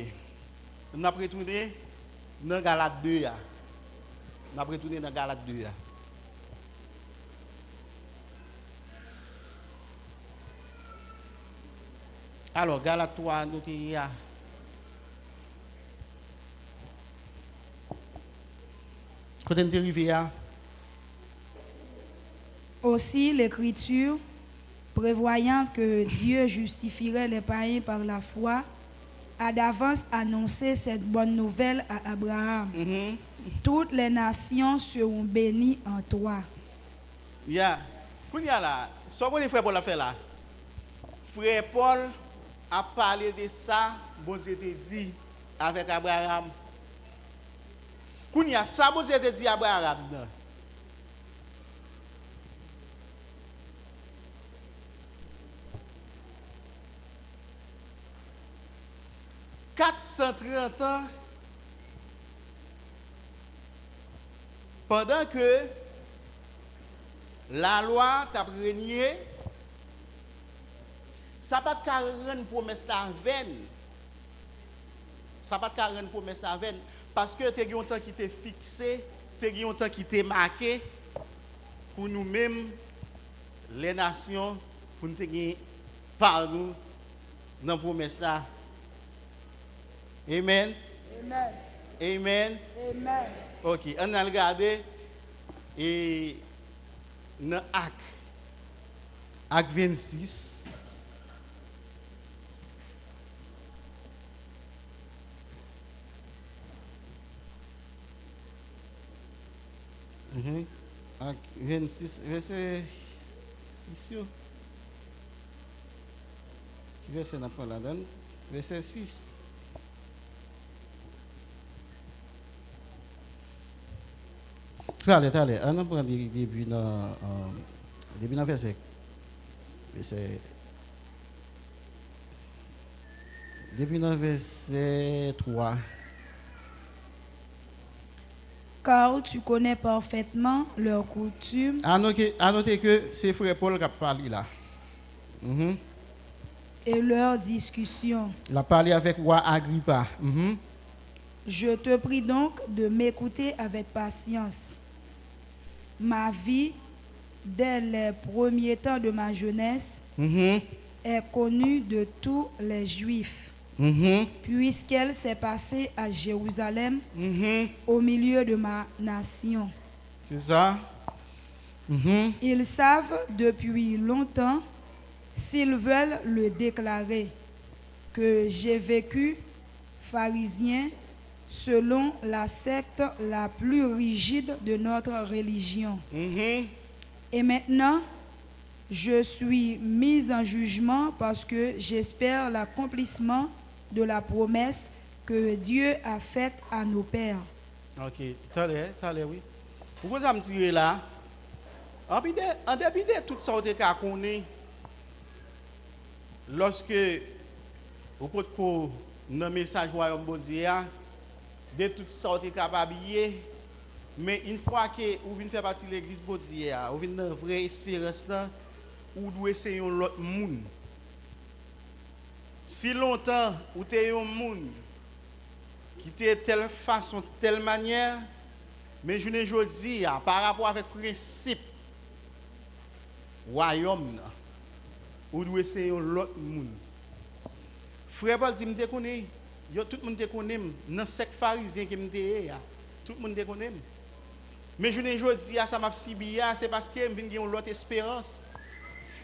Nous avons retourné dans Galates 2. Nous avons retourné dans Galates 2. Alors, Galates 3, nous avons quand on est arrivé à Aussi, l'Écriture, prévoyant que Dieu justifierait les païens par la foi, a d'avance annoncé cette bonne nouvelle à Abraham. Toutes les nations seront bénies en toi. Quand il y a là, ce que frère Paul a fait là, frère Paul a parlé de ça, bon Dieu te dit avec Abraham. Quand il y a ça, bon Dieu te dit Abraham. 430 ans, pendant que la loi t'a régné, ça n'a pas de rendre promesse à vaine. Ça n'a pas de rendre promesse à vaine. Parce que tu as un temps qui t'est fixé, tu as un temps qui t'est marqué pour nous-mêmes, les nations, pour nous gagner par nous dans la promesse là. Amen. Amen. Amen. Amen. Ok, on a regardé et dans Acte 26. Acte 26, verset 6. Qui verset n'a pas la donne? Verset 6. Allez, on prend depuis dans verset. Depuis dans verset 3. Car tu connais parfaitement leurs coutumes. À noter que c'est frère Paul qui a parlé là. Et leurs discussions. Il a parlé avec roi Agrippa. Je te prie donc de m'écouter avec patience. Ma vie, dès les premiers temps de ma jeunesse, est connue de tous les Juifs, puisqu'elle s'est passée à Jérusalem, au milieu de ma nation. C'est ça? Ils savent depuis longtemps, s'ils veulent le déclarer, que j'ai vécu pharisien selon la secte la plus rigide de notre religion. Et maintenant, je suis mise en jugement parce que j'espère l'accomplissement de la promesse que Dieu a faite à nos pères. Ok, t'allais, oui. Pourquoi ça me tire là? En début de tout ça, on connaît, lorsque, au côté pour le message royaume Baudier, de tout ça, on est capable de. Mais une fois que vous venez faire partie de l'église Baudier, vous venez dans une vraie espérance, vous devez essayer l'autre monde. Si longtemps, vous avez un monde qui était de telle façon, de telle manière, mais je ne dis pas, par rapport avec le principe, royaume ou doit c'est l'autre monde. Frère Paul dit me connais, tout le monde te connaît dans secte pharisien qui me tout le monde te connaît. Mais je ne dis ça m'a sibi c'est parce que me vinn l'autre espérance.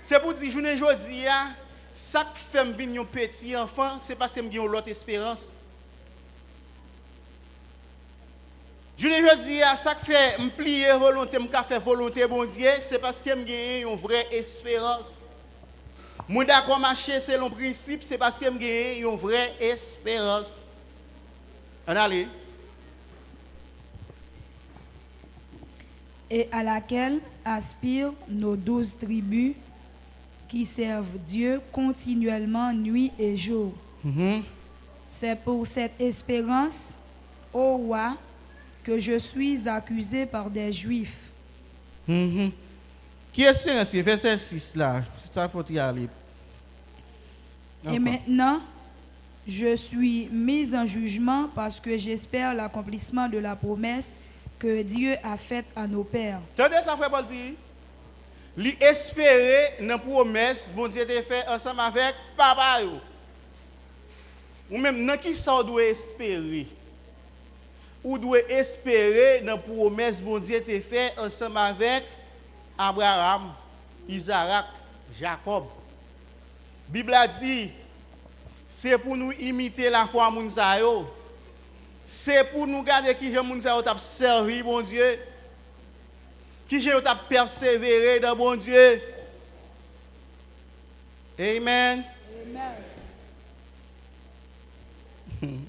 C'est pour dire je ne dis ça fait me vinn un petit enfant, c'est parce que me l'autre espérance. Je ne dis ça fait me plier volonté, me faire volonté bon Dieu, c'est parce que me gagne une vraie espérance. Moi d'accord marcher selon principe, c'est parce que me gagne une vraie espérance. On allez. Et à laquelle aspirent nos 12 tribus qui servent Dieu continuellement nuit et jour. C'est pour cette espérance, ô roi, que je suis accusé par des Juifs. Qui espérance, verset 6 là, ça faut y aller. Et maintenant, je suis mis en jugement parce que j'espère l'accomplissement de la promesse que Dieu a faite à nos pères. Attendez, ça frère Paul dit. Li espérer dans promesse bon Dieu t'a fait ensemble avec papa yo. Ou même dans qui ça doit espérer. Ou doit espérer dans promesse bon Dieu t'a fait ensemble avec Abraham, Isaac, Jacob. Bible a dit c'est pour nous imiter la foi moun sa yo. C'est pour nous garder qui j'ai moun sa yo t'a servi bon Dieu. Qui j'ai t'a persévérer dans bon Dieu. Amen. Amen.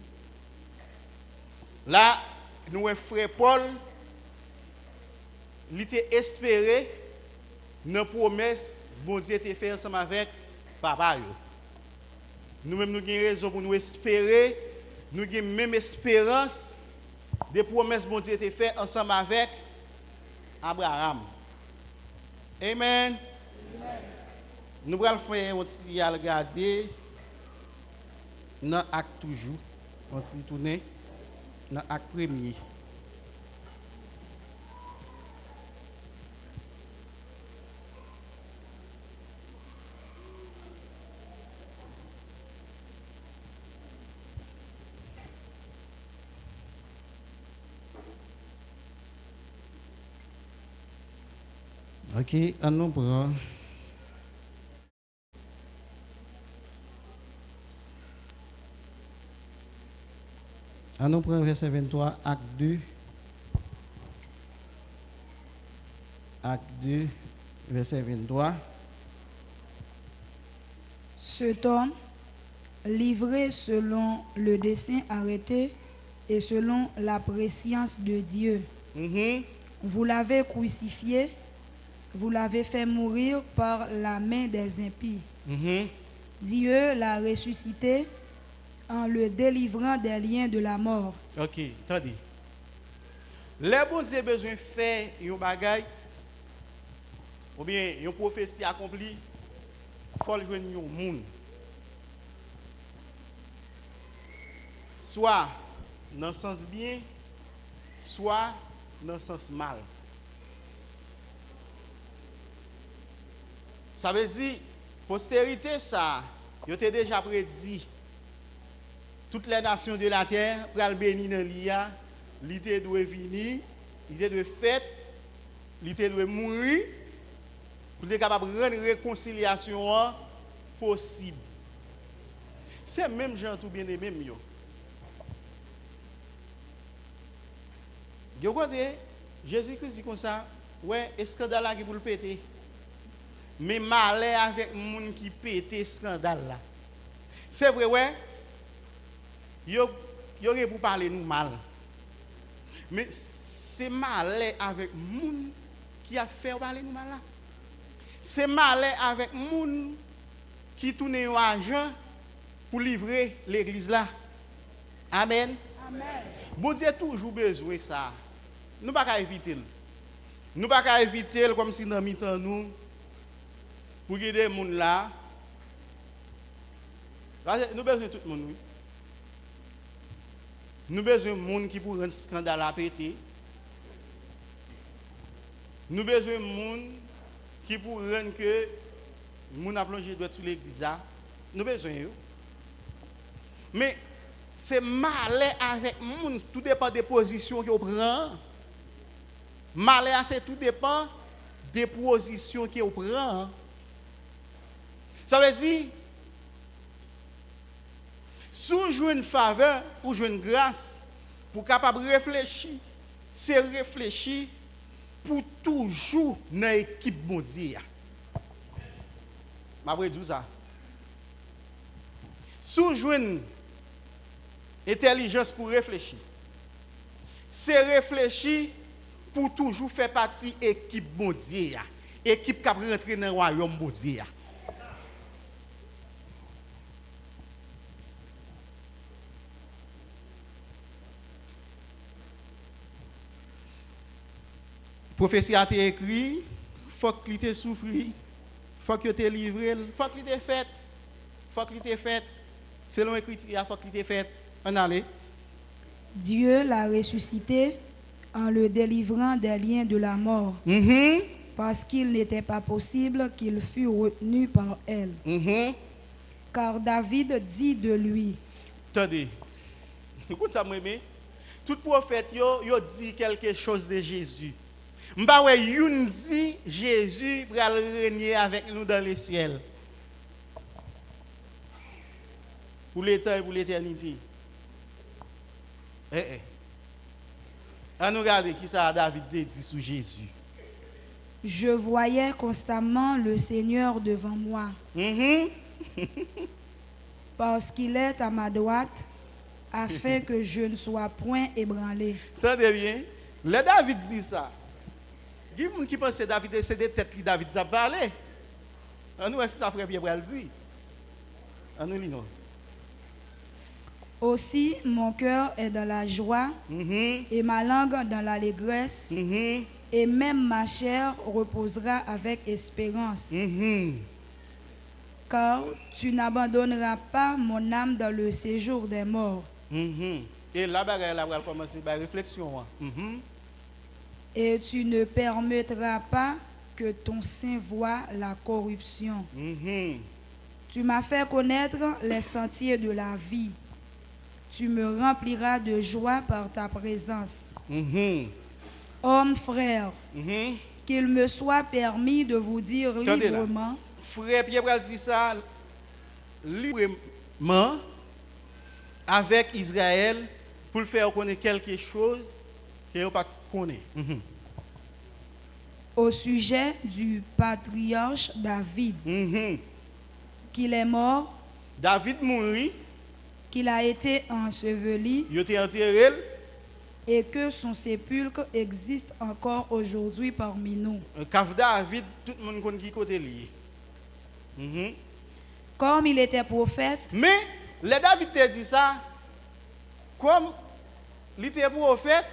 Là, nous frère Paul, il était espéré dans promesse bon Dieu t'a fait ensemble avec papa yo. Nous-mêmes nous avons raison pour nous espérer, nous avons même espérance des promesses bon Dieu t'a fait ensemble avec Abraham. Amen. Nous allons faire un petit regarder dans l'acte toujours. On va tourner dans l'acte premier. Ok, on nous prend. On nous prend verset 23, acte 2. Acte 2, verset 23. Cet homme, livré selon le dessein arrêté et selon la prescience de Dieu, vous l'avez crucifié. Vous l'avez fait mourir par la main des impies. Dieu l'a ressuscité en le délivrant des liens de la mort. Ok, attendez. Les bon Dieu besoin de faire un bagage, ou bien une prophétie accomplie, il faut joindre un monde. Soit dans le sens bien, soit dans le sens mal. Ça veut dire, postérité, ça, il était déjà prédit. Toutes les nations de la terre, pour le bénir dans l'IA, l'ité doit venir, l'ité doit faire, l'ité doit mourir, pour être capable de rendre la réconciliation possible. C'est même gens tout bien aimé. Vous voyez, Jésus-Christ dit comme ça, ouais, est-ce que dans la qui pour le péter? Mais malheur avec les gens qui pètent scandale là. C'est vrai, ouais. Yo pour parler nous mal. Mais c'est malheur avec les gens qui a fait parler nous mal là. C'est malheur avec les gens qui tournent l'argent pour livrer l'église là. Amen. Amen. Bon Dieu toujours besoin de ça. Nous ne pouvons pas éviter. Nous ne pouvons pas éviter comme si nous mettons nous. Pour aider les gens là, nous avons besoin de tout le monde. Nous avons besoin de gens qui pourront rendre scandale à péter. Nous avons besoin de gens qui pour rendre que nous avons plongé doit sous l'église là, nous besoin yo. Mais c'est malais avec moun, tout dépend des positions qu'on prend. Malais c'est tout dépend des positions qu'on prend. Ça veut dire si vous jouez une faveur ou jouez une grâce pour capable réfléchir, c'est réfléchir pour toujours dans l'équipe bon Dieu. Je vais dire ça. Si vous jouez une intelligence pour réfléchir, c'est réfléchir pour toujours faire partie de l'équipe bon Dieu. Équipe qui a rentré dans le royaume bon Dieu. Prophétie a été écrit, il faut qu'il te souffre, il faut qu'il te livre, il faut qu'il te fait, il faut qu'il te fait. Selon l'écriture, il faut qu'il te fait. On allait. Dieu l'a ressuscité en le délivrant des liens de la mort, parce qu'il n'était pas possible qu'il fût retenu par elle. Car David dit de lui. Attendez, écoute ça, moi, tout prophète, yo dit quelque chose de Jésus. Mba ouais, yon dit Jésus va régner avec nous dans les ciels. Pour l'éternité et pour l'éternité. On nous regarde qui ça David dit sur Jésus. Je voyais constamment le Seigneur devant moi. Parce qu'il est à ma droite, afin que je ne sois point ébranlé. Entendez bien, le David dit ça. Il y a des gens qui pensent que David, c'est des têtes que David a parlé. Nous, est-ce que ça ferait bien pour le dire? Nous lisons. Aussi, mon cœur est dans la joie et ma langue dans l'allégresse, et même ma chair reposera avec espérance. Car tu n'abandonneras pas mon âme dans le séjour des morts. Et là, on va commencer par réflexion. Et tu ne permettras pas que ton sein voie la corruption. Tu m'as fait connaître les sentiers de la vie. Tu me rempliras de joie par ta présence. Homme, frère, qu'il me soit permis de vous dire librement. Frère Pierre dit ça librement avec Israël pour le faire connaître quelque chose qu'il n'a pas connaît. Au sujet du patriarche David, qu'il est mort, David mourit, qu'il a été enseveli, il a été enterré, et que son sépulcre existe encore aujourd'hui parmi nous. Cave David, tout le monde connaît qui côté lié. Comme il était prophète, mais le David te dit ça, comme il était prophète,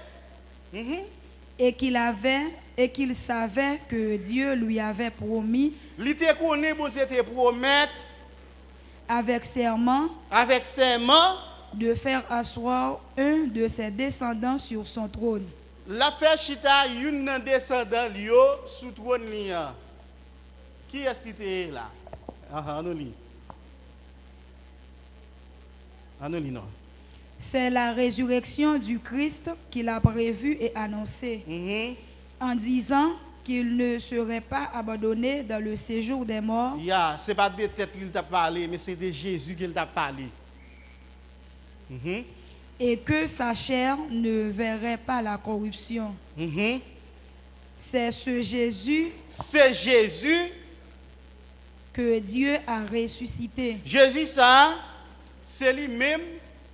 et qu'il savait que Dieu lui avait promis, il était connu pour te promettre avec serment, de faire asseoir un de ses descendants sur son trône. La fait chita une descendant lio sous trône liant. Qui est-ce qui était là? Non. C'est la résurrection du Christ qu'il a prévue et annoncée, en disant qu'il ne serait pas abandonné dans le séjour des morts. Ce n'est pas des têtes qu'il t'a parlé, mais c'est de Jésus qu'il t'a parlé. Et que sa chair ne verrait pas la corruption. C'est ce Jésus. C'est Jésus que Dieu a ressuscité. Jésus, ça, c'est lui-même,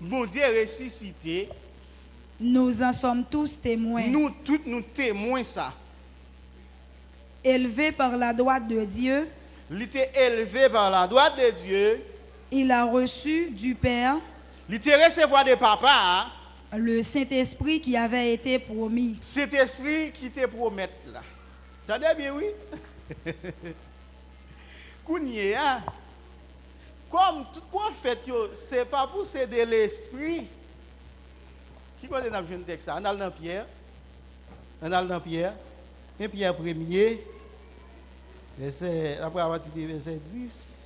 bon Dieu ressuscité. Nous en sommes tous témoins. Nous tous, nous témoins ça. Élevé par la droite de Dieu. Il était élevé par la droite de Dieu. Il a reçu du Père. Il était recevoir de papa. Le Saint-Esprit qui avait été promis. Saint-Esprit qui te promet là. T'entendez bien, oui? Kounye, hein? Comme tout prophète, ce n'est pas pour céder l'esprit. Qui connaît dans le texte? On a dans Pierre. Et Pierre 1er, Verset, après avoir dit verset 10.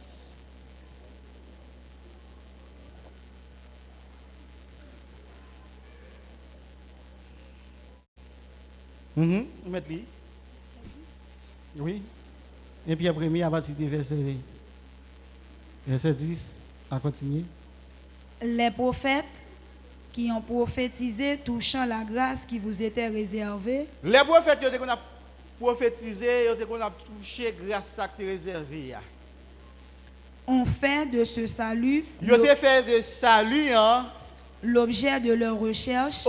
Mettez-le. Oui. Et puis après, à partir du verset 10, à continuer. Les prophètes qui ont prophétisé touchant la grâce qui vous était réservée. Les prophètes qui ont prophétisé, qui ont touché grâce qui était réservée. Ont fait de ce salut Ils ont fait de salut l'objet de leur recherche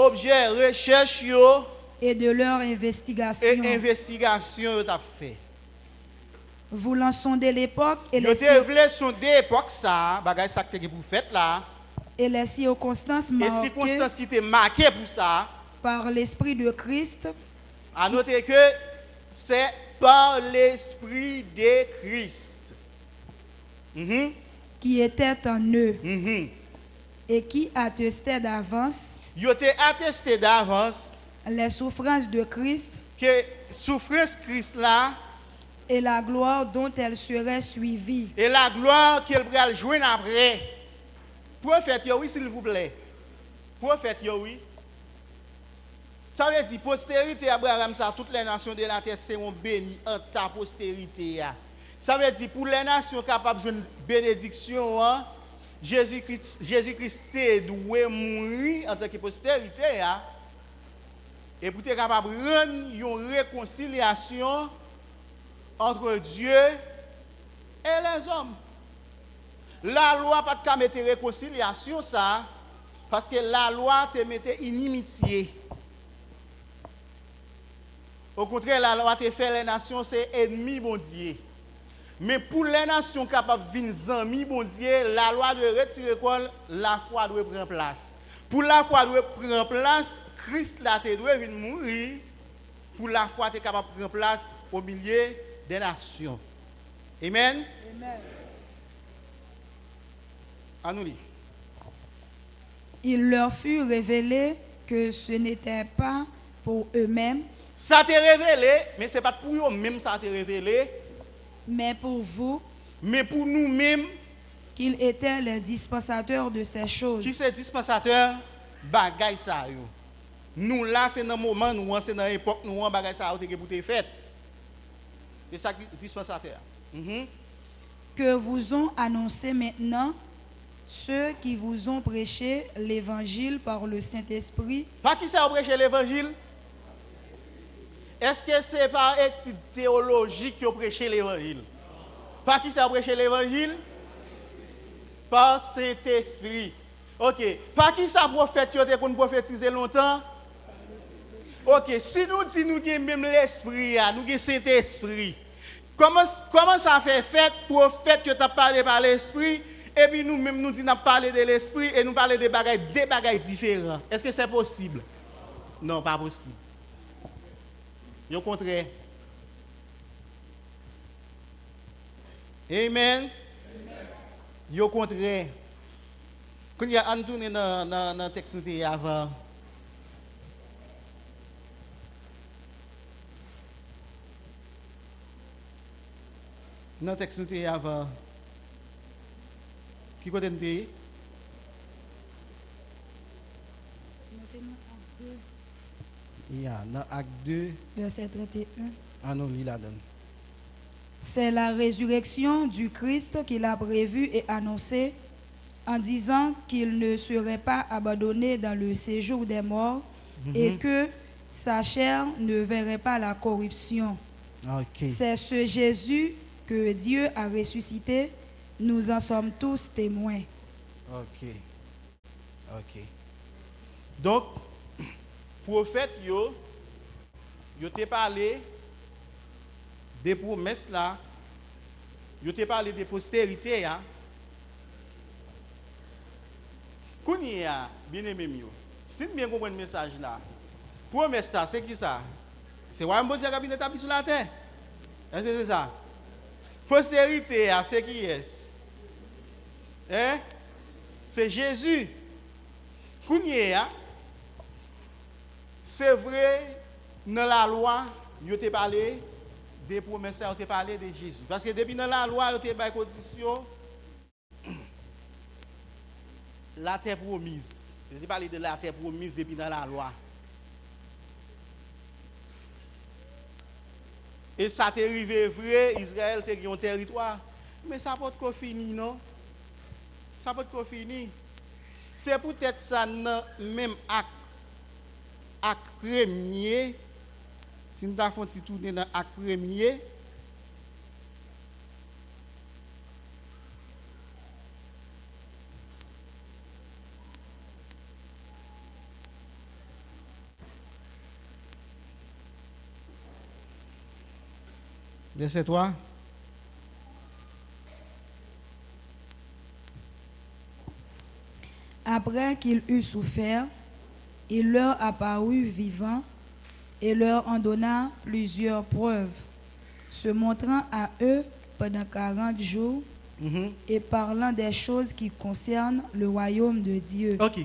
et de leur investigation. Et investigation ont fait. Voulant sonder l'époque et les circonstances qui étaient marquées pour ça par l'Esprit de Christ. À noter que c'est par l'Esprit de Christ qui était en eux et qui attestait d'avance les souffrances de Christ que souffrance Christ là et la gloire dont elle serait suivie. Et la gloire qu'elle va joindre après. Prophète, oui, s'il vous plaît. Prophète, oui. Ça veut dire, postérité Abraham, ça, toutes les nations de la terre seront bénies en ta postérité. Ça veut dire, pour les nations capables de bénédiction, Jésus-Christ doit mourir en tant que postérité. Et pour être capable de rendre une réconciliation entre Dieu et les hommes. La loi pas de mettre réconciliation ça parce que la loi te mettait inimitié. Au contraire, la loi te fait les nations c'est ennemis bon Dieu. Mais pour les nations capables de venir amis bon Dieu, la loi doit retirer la foi doit prendre place. Pour la foi doit prendre place, Christ là te doit venir mourir pour la foi te capable de prendre place au milieu des nations. Amen. Amen. À nous lire. Il leur fut révélé que ce n'était pas pour eux-mêmes. Ça t'est révélé, mais ce n'est pas pour eux-mêmes ça t'est révélé. Mais pour vous. Mais pour nous-mêmes. Qu'ils étaient les dispensateurs de ces choses. Qui c'est dispensateur? Bagay ça yo. Nous là c'est dans le moment, nous c'est dans l'époque, nous bagay ça yo te pour te fait. C'est ça dispensateur. Que vous ont annoncé maintenant ceux qui vous ont prêché l'évangile par le Saint-Esprit. Pas qui ça a prêché l'évangile? Est-ce que c'est par étude théologique qui a prêché l'évangile? Pas qui ça a prêché l'évangile? Par Saint-Esprit. OK. Pas qui ça prophète qui a prophétisé longtemps? OK. Si nous disons nous avons même l'esprit, nous avons Saint-Esprit. Comment ça fait prophète qui t'a parlé par l'esprit et puis nous-mêmes nous disons parler de l'esprit et nous parler de des bagages différents. Est-ce que c'est possible? Non, pas possible. Au contraire. Amen. Au contraire. Quand il y a Antoine dans le texte avant. Dans le texte avant. Qui côté nous pays? Il y a dans Acte 2, verset 31. Ah non, il la donne. C'est la résurrection du Christ qu'il a prévue et annoncée en disant qu'il ne serait pas abandonné dans le séjour des morts et que sa chair ne verrait pas la corruption. Okay. C'est ce Jésus que Dieu a ressuscité. Nous en sommes tous témoins. OK. Donc, prophète yo t'ai parlé des promesses là, yo t'ai parlé de postérité ya. Kounia, bien aimé yo. Si vous bien comprendre le message là, promesse ça, c'est qui ça? C'est royaume bon Dieu qui a établi sur la terre. Est-ce que c'est ça? Postérité, c'est qui est? Hein? C'est Jésus. Kounia, c'est vrai, dans la loi, il te parlé des promesses, on te parlé de Jésus. Parce que depuis dans la loi, on te fait condition la terre promise. Je te parlé de la terre promise depuis dans la loi. Et ça t'est arrivé vrai, Israël t'est un territoire. Mais ça peut pas fini, non? Ça peut pas fini. C'est peut-être ça, même acte premier. Si nous avons tourné dans l'acte premier, laissez-toi. Après qu'il eut souffert, il leur apparut vivant et leur en donna plusieurs preuves, se montrant à eux pendant 40 jours et parlant des choses qui concernent le royaume de Dieu. Ok.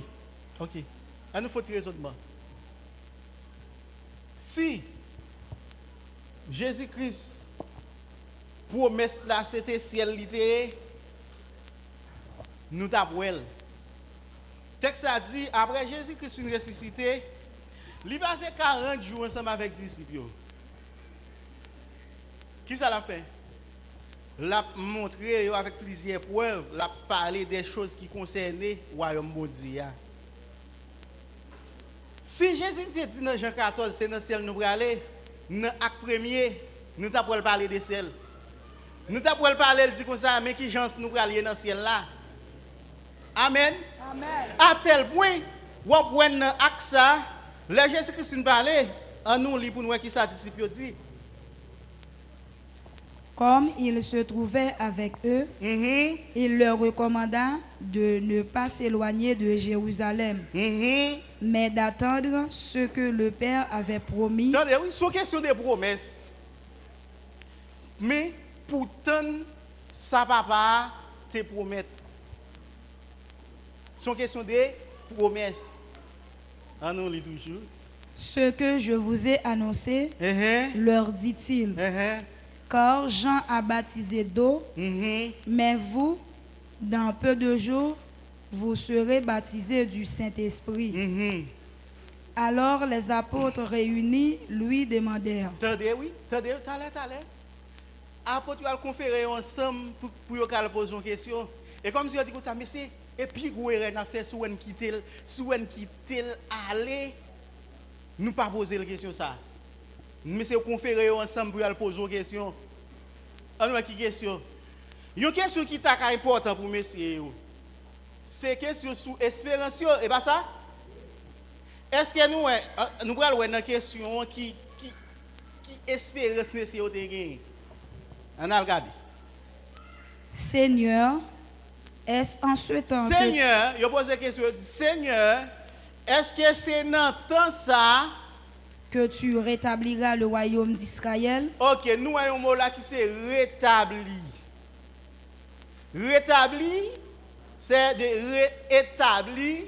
Il nous faut tirer raisonnement. Si Jésus-Christ, promesse là, c'était ciel, nous t'avouons. Le texte a dit, après Jésus-Christ une ressuscité, il va passer 40 jours ensemble avec les disciples. Qui ça l'a fait? L'a montré avec plusieurs preuves, l'a parlé des choses qui concernaient le royaume de Dieu. Si Jésus te dit dans Jean 14, c'est dans le ciel nous allons aller, dans l'acte premier, nous t'avons parlé de ciel. Nous t'avons parlé, il dit comme ça, mais qui chance nous allons aller dans le ciel là? Amen. À tel point, vous avez un acte ça, le Jésus-Christ nous parle, en nous, pour nous qui ça disciple dit. Comme il se trouvait avec eux, il leur recommanda de ne pas s'éloigner de Jérusalem, mais d'attendre ce que le Père avait promis. Attendez, oui, c'est une question de promesses. Mais pourtant, ça papa te promet. C'est une question de promesses. Ah non, lit toujours. Ce que je vous ai annoncé, leur dit-il. Car Jean a baptisé d'eau, mais vous, dans peu de jours, vous serez baptisés du Saint-Esprit. Alors les apôtres réunis lui demandèrent. Attendez, oui, attendez, t'allez. Apôtres ont conféré ensemble pour poser une question. Et comme si on dit comme ça, mais c'est et puis vous avez fait si on quitte aller, nous pas poser la question ça. Mais c'est conféré ensemble pour poser une question. Alors qui question? Une question qui est importante pour messieurs. C'est question sur espérance et pas ça? Est-ce que nous allons une question qui espérance messieurs de gagner? On a regardé. Seigneur, est-ce en ce temps Seigneur, je pose la question, Seigneur, est-ce que c'est dans temps ça que tu rétabliras le royaume d'Israël? Ok, nous avons un mot là qui c'est rétabli. Rétabli, c'est de rétablir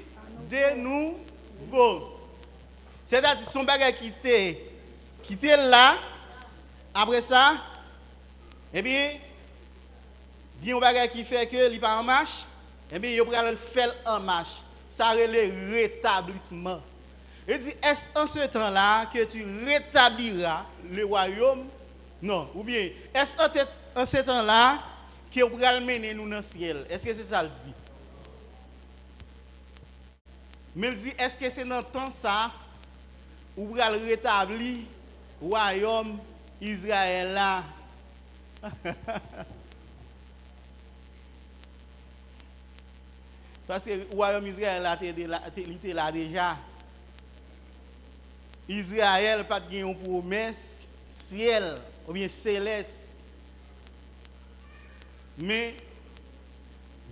de nouveau. C'est-à-dire son bagage qui était là, après ça, et bien, il y a un bagage qui fait que il n'est pas en marche, et bien, il va le faire en marche. Ça c'est le rétablissement. Il dit, est-ce en ce temps-là que tu rétabliras le royaume? Non. Ou bien, est-ce en ce temps-là que tu vas mener nous dans le ciel? Est-ce que c'est ça le dit? Mais il dit, est-ce que c'est dans le temps ça où vous allez rétablir le royaume Israël là? Parce que le royaume Israël était là déjà. Israël n'a pas de une promesse ciel ou bien céleste. Mais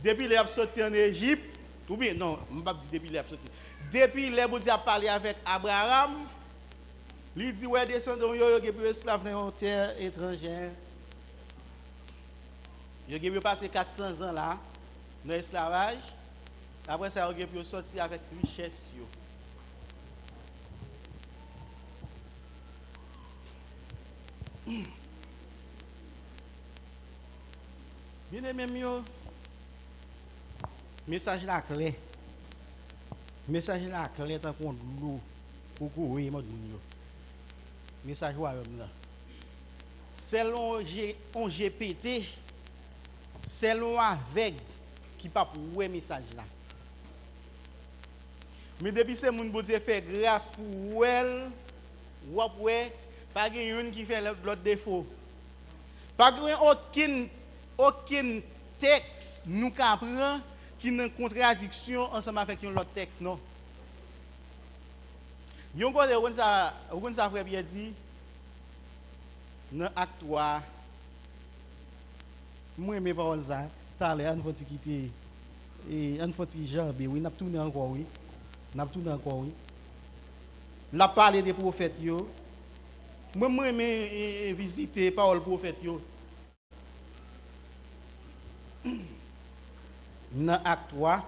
depuis qu'il est sorti en Égypte, ou bien non, je ne vais pas dire depuis qu'il est sorti. Depuis qu'il a parlé avec Abraham, il dit ouais, descendons, yo qui sont esclaves dans une terre étrangère. Yo qui passé 400 ans là dans l'esclavage. Après ça, yo qui sorti avec richesse yo. Bien aimé, message là clair. Message là clair tant qu'on l'eau pour courir mon yo. Message royaume là. Selon on GPT, selon avec qui pas pour message là. Mais depuis c'est moun bon Dieu fait grâce pour elle, ou après pas une qui fait l'autre défaut. Pas aucun texte nous apprend qui est en contradiction ensemble avec l'autre texte non. Yon côté on ça frère Pierre dit dans acte 3 moi mes paroles ça t'allez on faut quitter et on faut jambe oui n'a tourner encore oui. N'a tourner encore oui. La parler des prophètes yo. Moi mais visiter parole prophète yo. Dans acte 3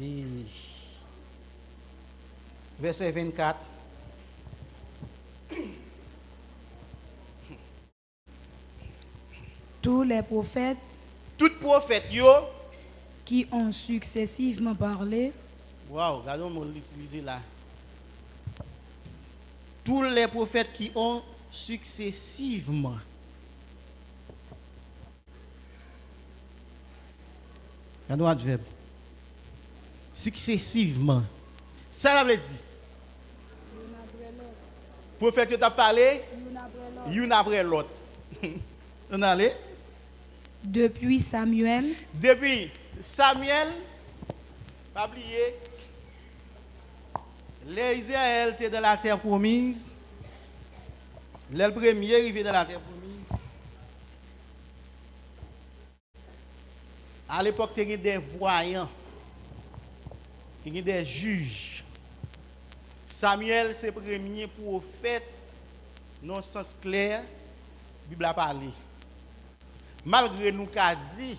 et verset 24. Tous les prophètes Yo qui ont successivement parlé. Waouh, regardons mon l'utiliser là. Tous les prophètes qui ont successivement. Regardons l'adverbe. Successivement. Ça veut dire. Prophète qui t'a parlé, une après l'autre. On allait. Depuis Samuel, pas oublier, les Israël étaient dans la terre promise. Le premier arrivé dans la terre promise. À l'époque, il y avait des voyants, il y avait des juges. Samuel, c'est le premier prophète, dans le sens clair, la Bible a parlé. Malgré nous qu'a dit,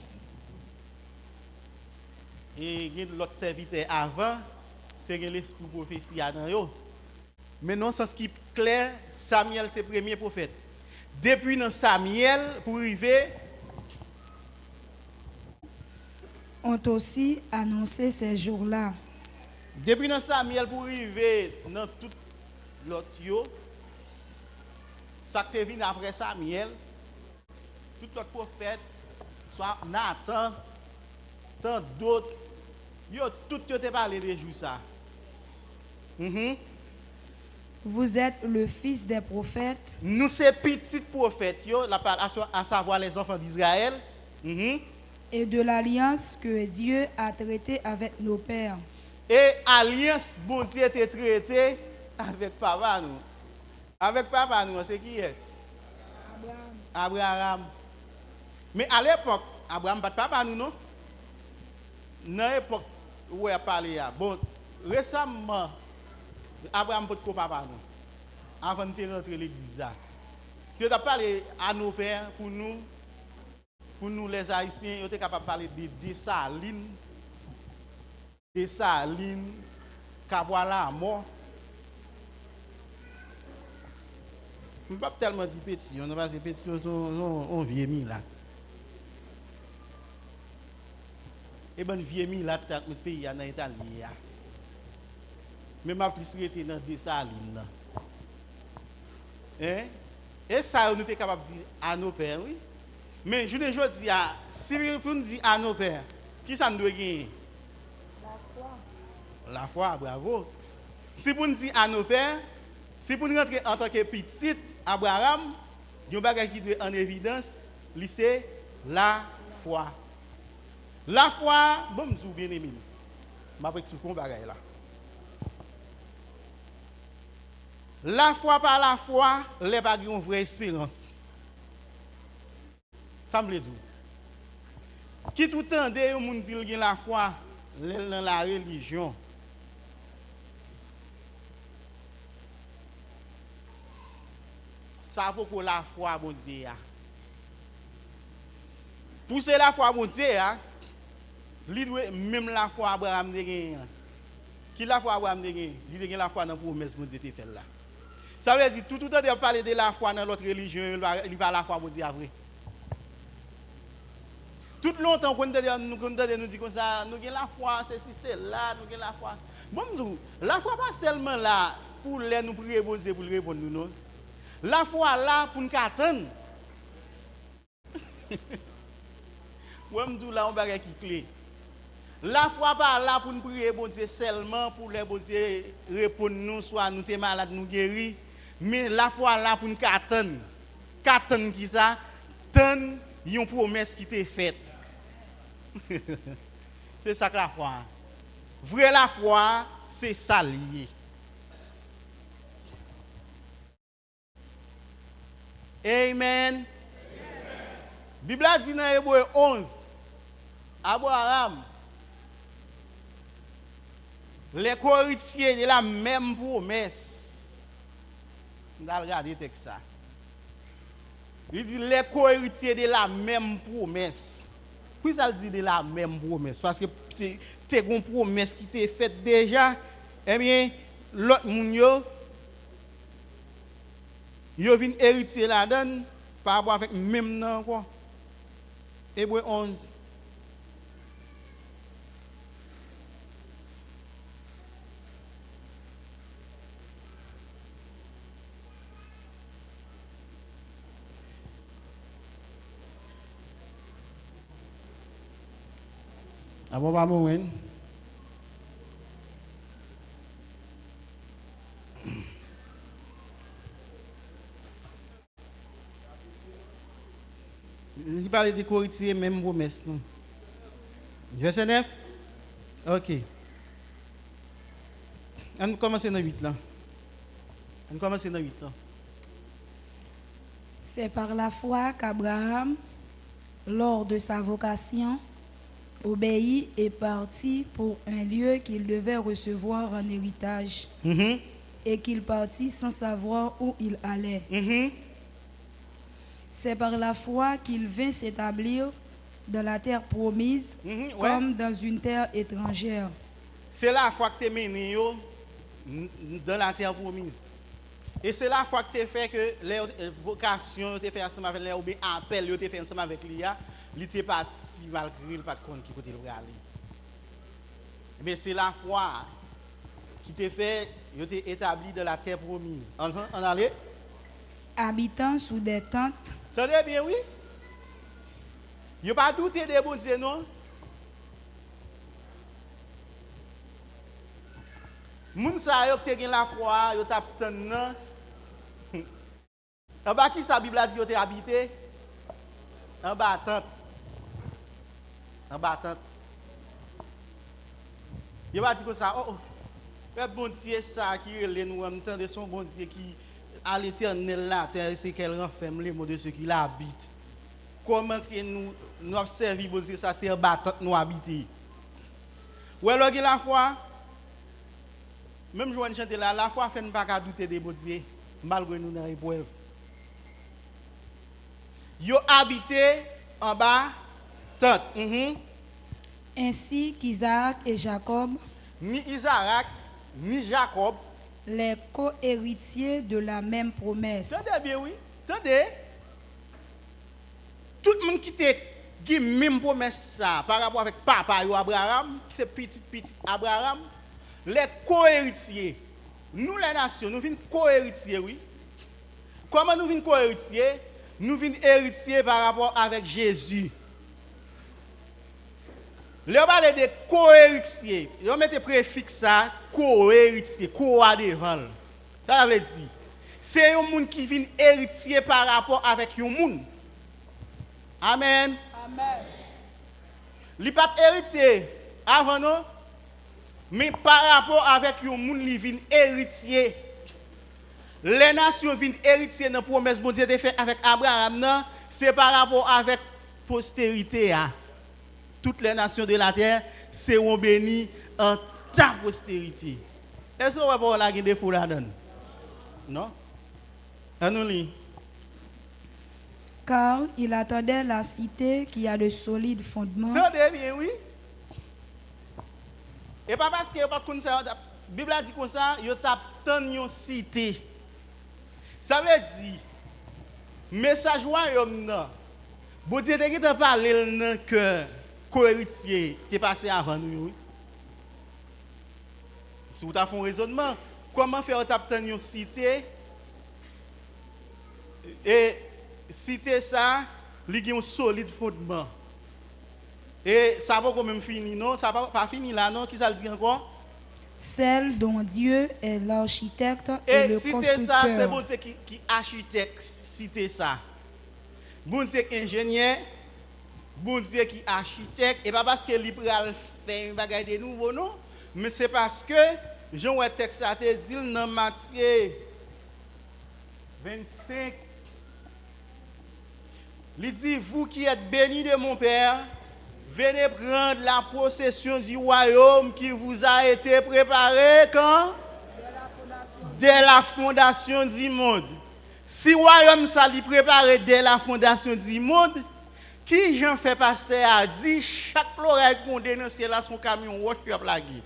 et l'autre serviteur avant, c'est l'esprit prophétie dans yo. Mais non sens qui clair, Samuel c'est le premier prophète. Depuis dans Samuel pour arriver ont aussi annoncé ces jours-là. Depuis dans Samuel pour arriver dans tout l'autre yo, ça qui vient après Samuel, tout l'autre prophète, soit Nathan, tant d'autres, yo tout yo te parlé de jours ça. Vous êtes le fils des prophètes. Nous c'est petits prophètes yo, à savoir les enfants d'Israël. Et de l'alliance que Dieu a traitée avec nos pères. Et alliance bon Dieu était traité avec papa nous. Avec papa nous, c'est qui est? Abraham. Mais à l'époque, Abraham pas papa nous non? Dans l'époque où il a parlé bon récemment Abraham pas de papa nous. Avant de rentrer l'église là. Si on a parlé à nos pères pour nous les Haïtiens, on est capable de parler de Dessalines, Kabwala mort. Je ne peux pas tellement dire petit, on n'a pas ces petits, on vieille mis là. Et bien, vieille mis là, c'est notre pays en Italie. Mais ma plus était dans Dessalines. Et ça, nous sommes capables de dire à nos pères, oui. Mais je ne dis pas, si nous disons à nos pères, qui ça nous doit gagner? La foi, bravo. Si vous nous dites à nos pères, si vous nous rentrez en tant que petit Abraham, il y a un bagage qui doit en évidence, c'est la foi. La foi, bon, je suis bien aimé. Je vais expliquer un bagage là. La foi par la foi, les bagages ont une vraie espérance. Ça me dit. Qui tout le temps dit que moun dit qu'il la foi dans la religion. Ça faut que la foi bon Dieu. Pousser la foi bon Dieu, même la foi Abraham de gagner. Qui la foi Abraham de gagner? Il de gagner la foi dans promesse bon Dieu te fait là. Ça veut dire tout le temps de parler de la foi dans l'autre religion, il va la foi bon Dieu après. Tout longtemps qu'on nous dit comme ça, nous avons la foi, c'est là, nous avons la foi. Bon, la foi pas seulement là pour les nous prier bon Dieu pour répondre nous non. La foi là pour nous attendre. Moi me dis là on bagage qui clé. La foi pas là pour nous prier bon Dieu seulement pour les bon Dieu répondre nous soit nous t'es malade nous guérir, mais la foi là pour nous attendre. Attendre qui ça? Attendre une promesse qui t'est faite. C'est ça que la foi. Vrai la foi, c'est ça lié. Amen. Bible dit dans Hébreu 11, Abraham, les co-héritiers de la même promesse. On va regarder le texte ça. Il dit les co-héritiers de la même promesse. Puis ça dit de la même promesse parce que c'est une promesse qui t'est faite déjà. Eh bien, l'autre moun yo vient héritier la donne par rapport avec même nom quoi. Hébreu 11. Ah bon, pas bon, oui. Il parle de correctier même promesse. Verset 9. Ok. On commence dans 8 là. On commence dans 8 là. C'est par la foi qu'Abraham, lors de sa vocation, obéit et partit pour un lieu qu'il devait recevoir en héritage. Et qu'il partit sans savoir où il allait. C'est par la foi qu'il vint s'établir dans la terre promise comme dans une terre étrangère. C'est la foi que tu es mené dans la terre promise. Et c'est la foi que tu fait que les vocations, tu fait ensemble avec les ou bien appel, tu fait ensemble avec l'IA, il était parti malgré il pas de compte qui côté le aller. Mais c'est la foi qui te fait, il était établi dans la terre promise. On allait Habitant sous des tentes. Attendez bien, oui. Il n'y a pas douté des bons Dieu, non? Moun sa yo qui te gen la foi, yo tap tan nan. En bas qui sa Bible a dit yo te habité? En bas tente. En bas tente. Yo pas dit comme ça, oh, le bon Dieu ça qui relève nous en temps de son bon Dieu qui à l'éternel là, c'est qu'elle renferme les mots de ceux qui l'habitent. Comment que nous observons bon Dieu ça c'est en bas tente nous habiter. Ou alors la foi même je vais chanter là, la foi fait pas qu'à douter de bon Dieu malgré nous dans l'épreuve. Yo habité en bas tente. Ainsi qu'Isaac et Jacob, Ni Isaac, ni Jacob, les co-héritiers de la même promesse. Attendez bien, oui. Attendez. Tout le monde qui te dit même promesse ça par rapport avec papa ou Abraham, c'est petit Abraham, les co-héritiers. Nous, les nations, nous venons co-héritiers, oui. Comment nous venons co-héritiers? Nous venons héritiers par rapport avec Jésus. Le parle de co-héritier. Ils mettent préfixe ça, co-héritier, co-à devant. Ça veut dire, c'est un monde qui vient héritier par rapport avec un monde. Amen. Amen. Il n'est pas héritier avant non, mais par rapport avec un monde, il vient héritier. Les nations viennent héritier dans la promesse que Dieu a fait avec Abraham, c'est par rapport avec postérité. Toutes les nations de la terre seront bénies en ta postérité. Est-ce qu'on va pas la guerre de fou là-dedans? Non? On lit. Car il attendait la cité qui a de solides fondements. Attendez bien, oui. Et pas parce que pas comme ça, la Bible a dit comme ça, il tape tant une cité. Ça veut dire, message royaume, Bon Dieu t'a parlé dans cœur co-héritier qui est passé avant nous. Oui. Si vous avez fait un raisonnement, comment faire obtenir une cité et cité ça, il y a un solide fondement. Et ça va quand même finir, non? Ça va pas finir là, non? Qui ça le dit encore? Celle dont Dieu est l'architecte et Et le cité constructeur. ça, c'est bon Dieu qui architecte cité ça. Bon Dieu qui ingénieur, bon Dieu qui architecte, et pas parce que il pral faire un bagage de nouveau, non? Mais c'est parce que Jean ouais texte a te dit dans Matthieu 25. Il dit, vous qui êtes bénis de mon Père, venez prendre la possession du royaume qui vous a été préparé quand? Dès la fondation du monde. Si le royaume ça lui préparé dès la fondation du monde, qui Jean fait pasteur a dit, chaque l'oreille condamné c'est là son camion roche puis plagué.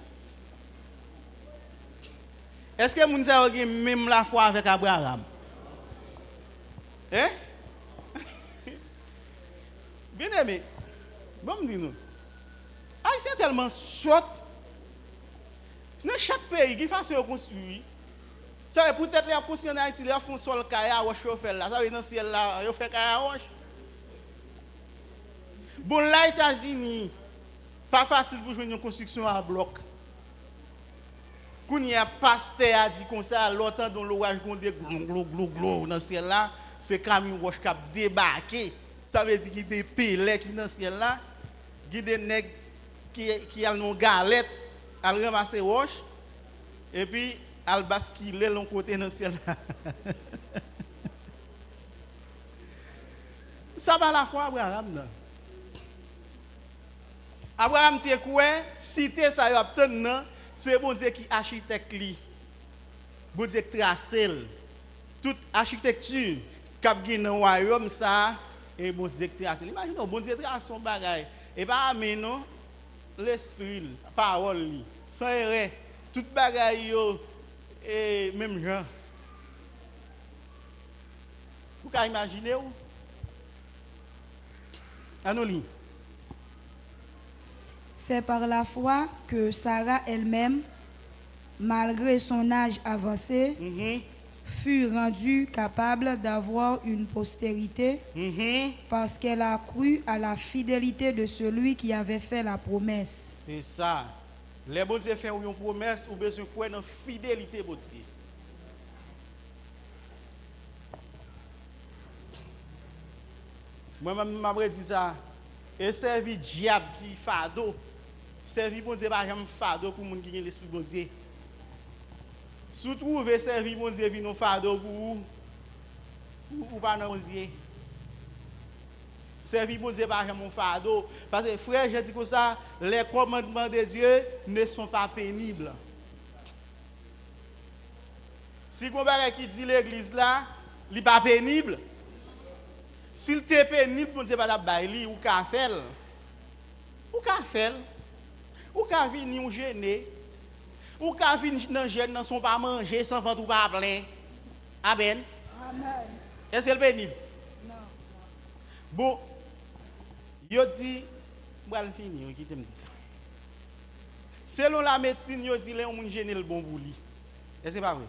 Est-ce que vous avez même la foi avec Abraham? Hein? Bien aimé, bon me dis-nous. Haïtien tellement sot. Dans chaque pays qui façon construit. Ça veut peut-être les construire en Haïti, ils font sol kaya roche fait là. Ça veut dans ciel là, ils fait kaya roche. Bon là États-Unis, pas facile pour jouer une construction à bloc. Quand il y a pasteur a dit comme ça, l'autre dans l'orage gondé glou dans le ciel là, c'est camion roche qui a débarqué. Ça veut dire qu'il y a des pélés qui dans le ciel là, il y a des nègres qui ont une galette, à ramasser roche, et puis à basculer l'autre côté dans le ciel là. Ça va la foi Abraham là. Abraham te quoi, cité ça y a obtenu, c'est bon Dieu qui architecte li. Bon Dieu qui trace toute architecture cap gen dans royaume ça et bon Dieu qui trace. Imaginez bon Dieu trace son bagage et pas amen non l'esprit, parole li. Sans erreur, tout bagage yo et même gens. Vous pouvez imaginer ou? Anoli. C'est par la foi que Sarah elle-même, malgré son âge avancé, fut rendue capable d'avoir une postérité parce qu'elle a cru à la fidélité de celui qui avait fait la promesse. C'est ça. Les bon Dieu fait une promesse ou besoin de croire dans la fidélité bon Dieu. Moi-même, je dis ça. Et servir diable qui fado. Servir bon Dieu pas jamais fado pour les gens qui ont l'esprit bon Dieu. Si vous trouvez servir bon Dieu vino fado pour ou pas non Dieu. Servir bon Dieu pas jamais fado parce que frère, je dis comme ça, les commandements de Dieu ne sont pas pénibles. Si vous avez qui dit l'église là, il n'est pas pénible. S'il était pénible, bon Dieu pas la bailler ou qu'a fait. Ou qu'a fait. Ou qu'a venir ou gêner. Ou qu'a venir dans gêne dans son pas manger sans ventre ou pas plein. Amen. Amen. Est-ce qu'elle est pénible? Non. Bon, yo dit, moi le fini, qui te me dit ça. Selon la médecine, yo dit les gens gêner le bon pour lui. Est-ce que c'est pas vrai?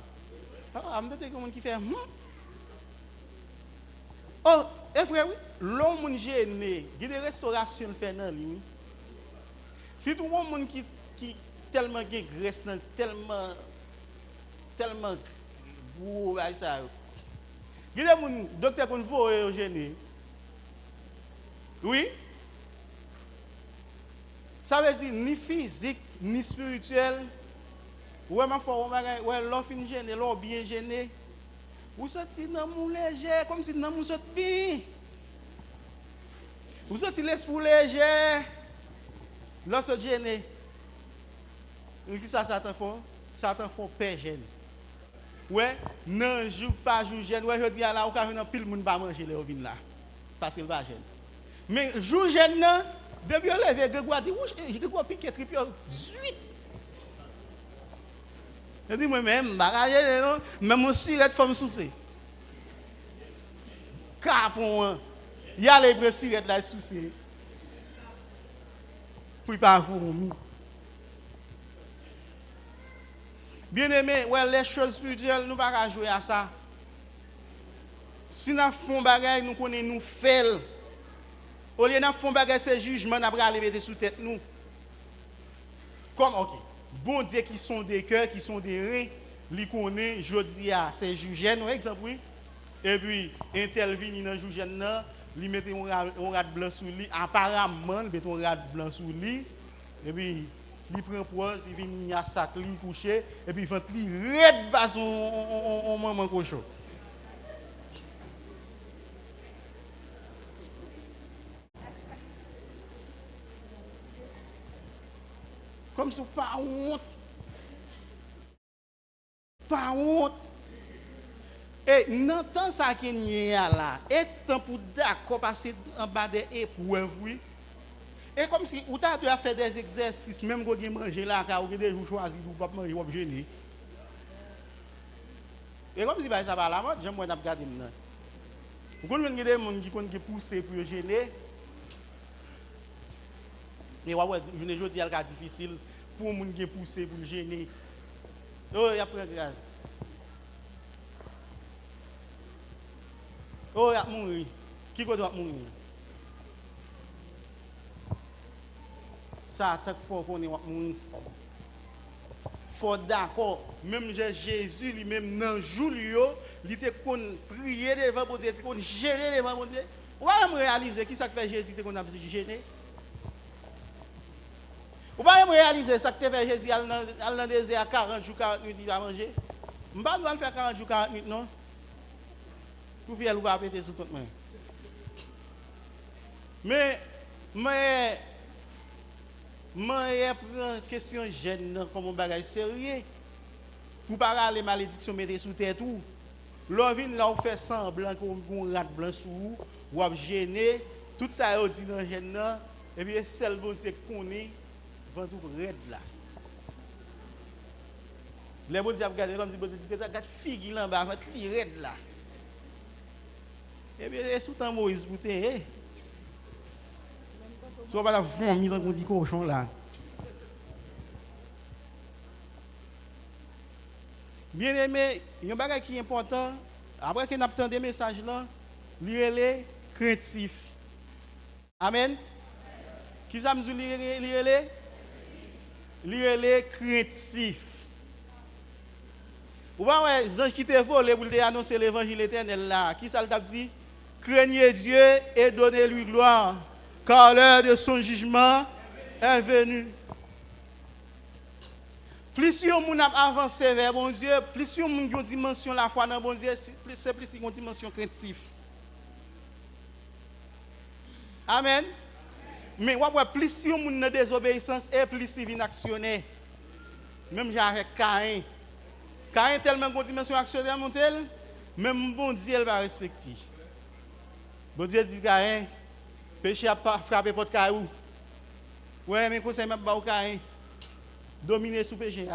Ah, me dit que qui fait Oh, et frère, oui, l'homme gêné, il y a des restaurations fait dans lui. Si tout le monde qui tellement graisse, tellement gros, ça. Il y a des gens, docteur qu'on voit gêné. Oui? Ça veut dire ni physique, ni spirituel. Ouais, ma foi, ouais, l'offre gêné, l'offre bien gêné. Vous sortez dans mon léger, comme si dans mon sorte bien. Vous sortez l'esprit léger. Lorsque gêné. Qui ça Satan font? Satan font paix gêné. Ouais, non jour pas jour gêné. Ouais, je dis à la, on va venir pile monde pas manger les ovines là. Parce qu'il va gêner. Mais jour gêné, depuis le lever, Grégoire dit, Grégoire piqué triple 18. Je dis moi-même, même mon sirette femme souci. Capon. il y a les bras siret là souci. Pour pas vous. Bien aimé, ouais, les choses spirituelles, nous ne pouvons pas jouer à ça. Si nous faisons des choses, nous connaissons, nous faisons. Au lieu de faire des choses, c'est jugement, nous allons mettre sous tête nous. Comme, ok, bon Dieu qui sont des cœurs, qui sont des reins, ils connaissent, je dis, c'est jugé, par exemple, oui. Et puis, un tel vient dans le jugé, il met un rat blanc sous lui, apparemment, il met un rat blanc sous lui, et puis, il prend pause, il vient à sac, il couche, et puis il fait raide bas son maman cochon. Comme ça, pas honte. Pas honte. Et dans le temps ça qui est là, et temps pour d'accord passer en bas des épreuves, oui. Et comme si ou tu as fait des exercices, même quand tu manges là, quand tu as des jours choisis pour pas manger ou gêner. Et comme si ça va la mode, j'aime bien regarder maintenant. Vous connaissez des gens qui ont poussé pour gêner. Et ouais, je ne dis pas difficile pour les gens qui ont poussé pour gêner. Oh, il y a pris grâce. Oh, il y a mourir. Qui doit mourir? Ça, tant qu'il faut qu'on ait mourir. Faut d'accord, même Jésus, lui-même dans le jour, il était prier devant Dieu, il était gêner devant Dieu. On va réaliser qui ça fait Jésus qu'on a gêné. On va réaliser ça que fait Jésus dans le désert à 40 jours, 40 minutes, il va manger. On ne va pas faire 40 jours, 40 minutes, non? Pour faire, on va péter sous compte. Mais, je prends une question gêne comme un bagage sérieux. Pour pas aller malédiction mettre sous tête tout. L'on vient là on fait semblant qu'on rat blanc sous ou a gêné tout ça on dit dans gêne et puis seul bon c'est connaît vent tout raide là. Les bon Dieu regarder comme si bon Dieu regarde figue là bas vent li raide là. Et bien sous temps Moïse pour te soit pas la vomir dans petit cochon là. Bien aimé, il y a un bagage qui est important. Après que nous avons des messages là, lire craintif. Amen. Qui ça me dit lire craintif. Vous voyez, les anges qui te volent pour te annoncer l'évangile éternel là. Qui ça t'a dit? Craignez Dieu et donnez-lui gloire, car l'heure de son jugement est venue. Plus on a avancé vers bon Dieu, plus on a une dimension la foi dans bon Dieu, c'est plus une dimension craintive. Amen. Mais plus on a désobéissance et plus il vient actionner. Même avec Caïn. Caïn tellement une dimension actionnaire montel, même bon Dieu elle va respecter. Bon Dieu dit Caïn, péché a pas frappé votre caillou. Ouais, mais conseil même pas au Caïn. Dominer sous péché.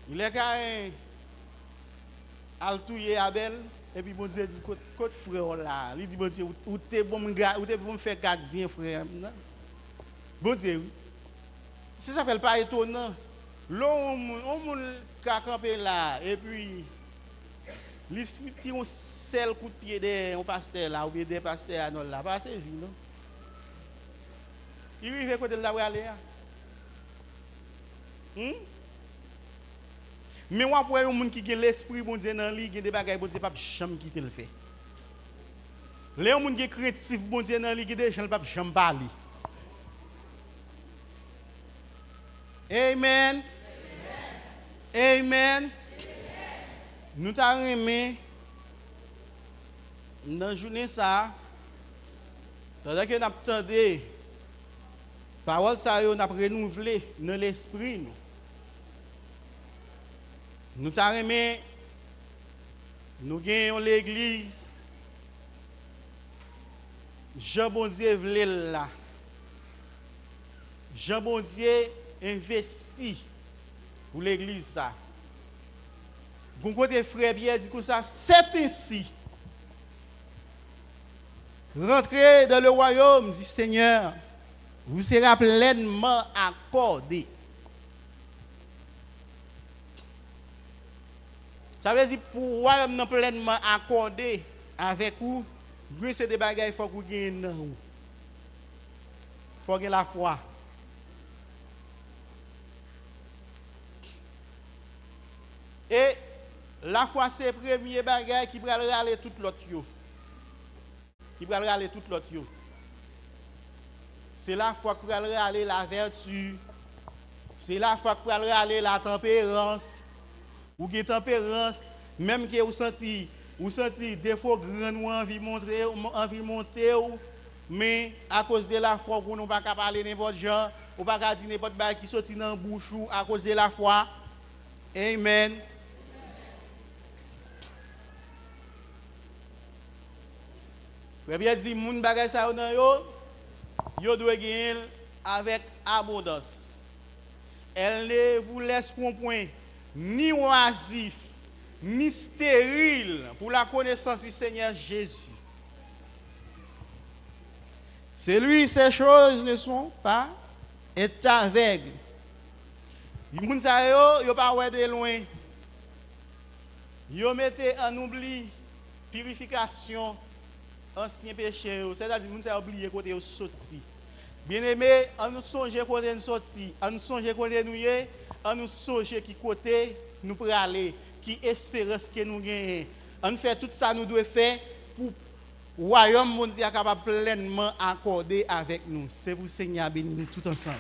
Il est Caïn al touyer Abel et puis bon Dieu dit côté frère là, il dit bon Dieu ou t'es bon me faire gardien frère. Bon Dieu. Si ça fait pas étonnant, l'homme qui a campé là et puis il tire un seul coup de pied d'un pasteur là ou bien des pasteurs là, pas saisi non. Il arrive côté là où aller. Mais moi pour un monde qui a l'esprit bon Dieu dans lui, il y a des bagages bon Dieu pas jamais quitter le fait. Les gens qui sont craintifs bon Dieu dans lui, il y a des gens pas jamais parler. Amen. Amen. Nous t'avons aimé dans la journée ça. Tandis que nous attendons parole ça nous a renouvelé dans l'esprit nous. Nous t'avons aimé, nous gagnons l'église. Jean bon Dieu voulait là. Jean bon Dieu investi pour l'église ça. Bon côté frère Pierre dit comme ça, c'est ainsi Rentrez dans le royaume du Seigneur. Vous serez pleinement accordé. Ça veut dire pour le royaume pleinement accordé avec vous, c'est des bagages qu'il faut que vous ayez dans vous. Il faut que la foi. Et la foi, c'est le premier bagage qui va râler tout l'autre. Qui va râler tout l'autre. C'est la foi qui va râler la vertu. C'est la foi qui va râler la tempérance. Ou qui tempérance, même que vous sentez des fois grand ou envie monter, mais à cause de la foi, vous n'avez pas qu'à parler n'importe gens, ou pas qu'à dire n'importe quoi qui sortit dans la bouche à cause de la foi. Amen. Vous bien dit, moun bagay sa yo doit gagner avec abondance. Elle ne vous laisse point ni oisif, ni stérile pour la connaissance du Seigneur Jésus. C'est lui, ces choses ne sont pas est aveugle. Les gens ne sont pas de loin. Ils mettent en oubli purification, ancien péché. C'est-à-dire que les gens ont oublié côté ils sorti. Bien-aimé, on nous songe côté nous sorti, on nous songe côté nous y, on nous songe qui côté nous pour aller, qui espérance que nous gagnons. On fait tout ça nous devons faire pour le royaume mondial capable pleinement accorder avec nous. C'est vous Seigneur béni nous tout ensemble.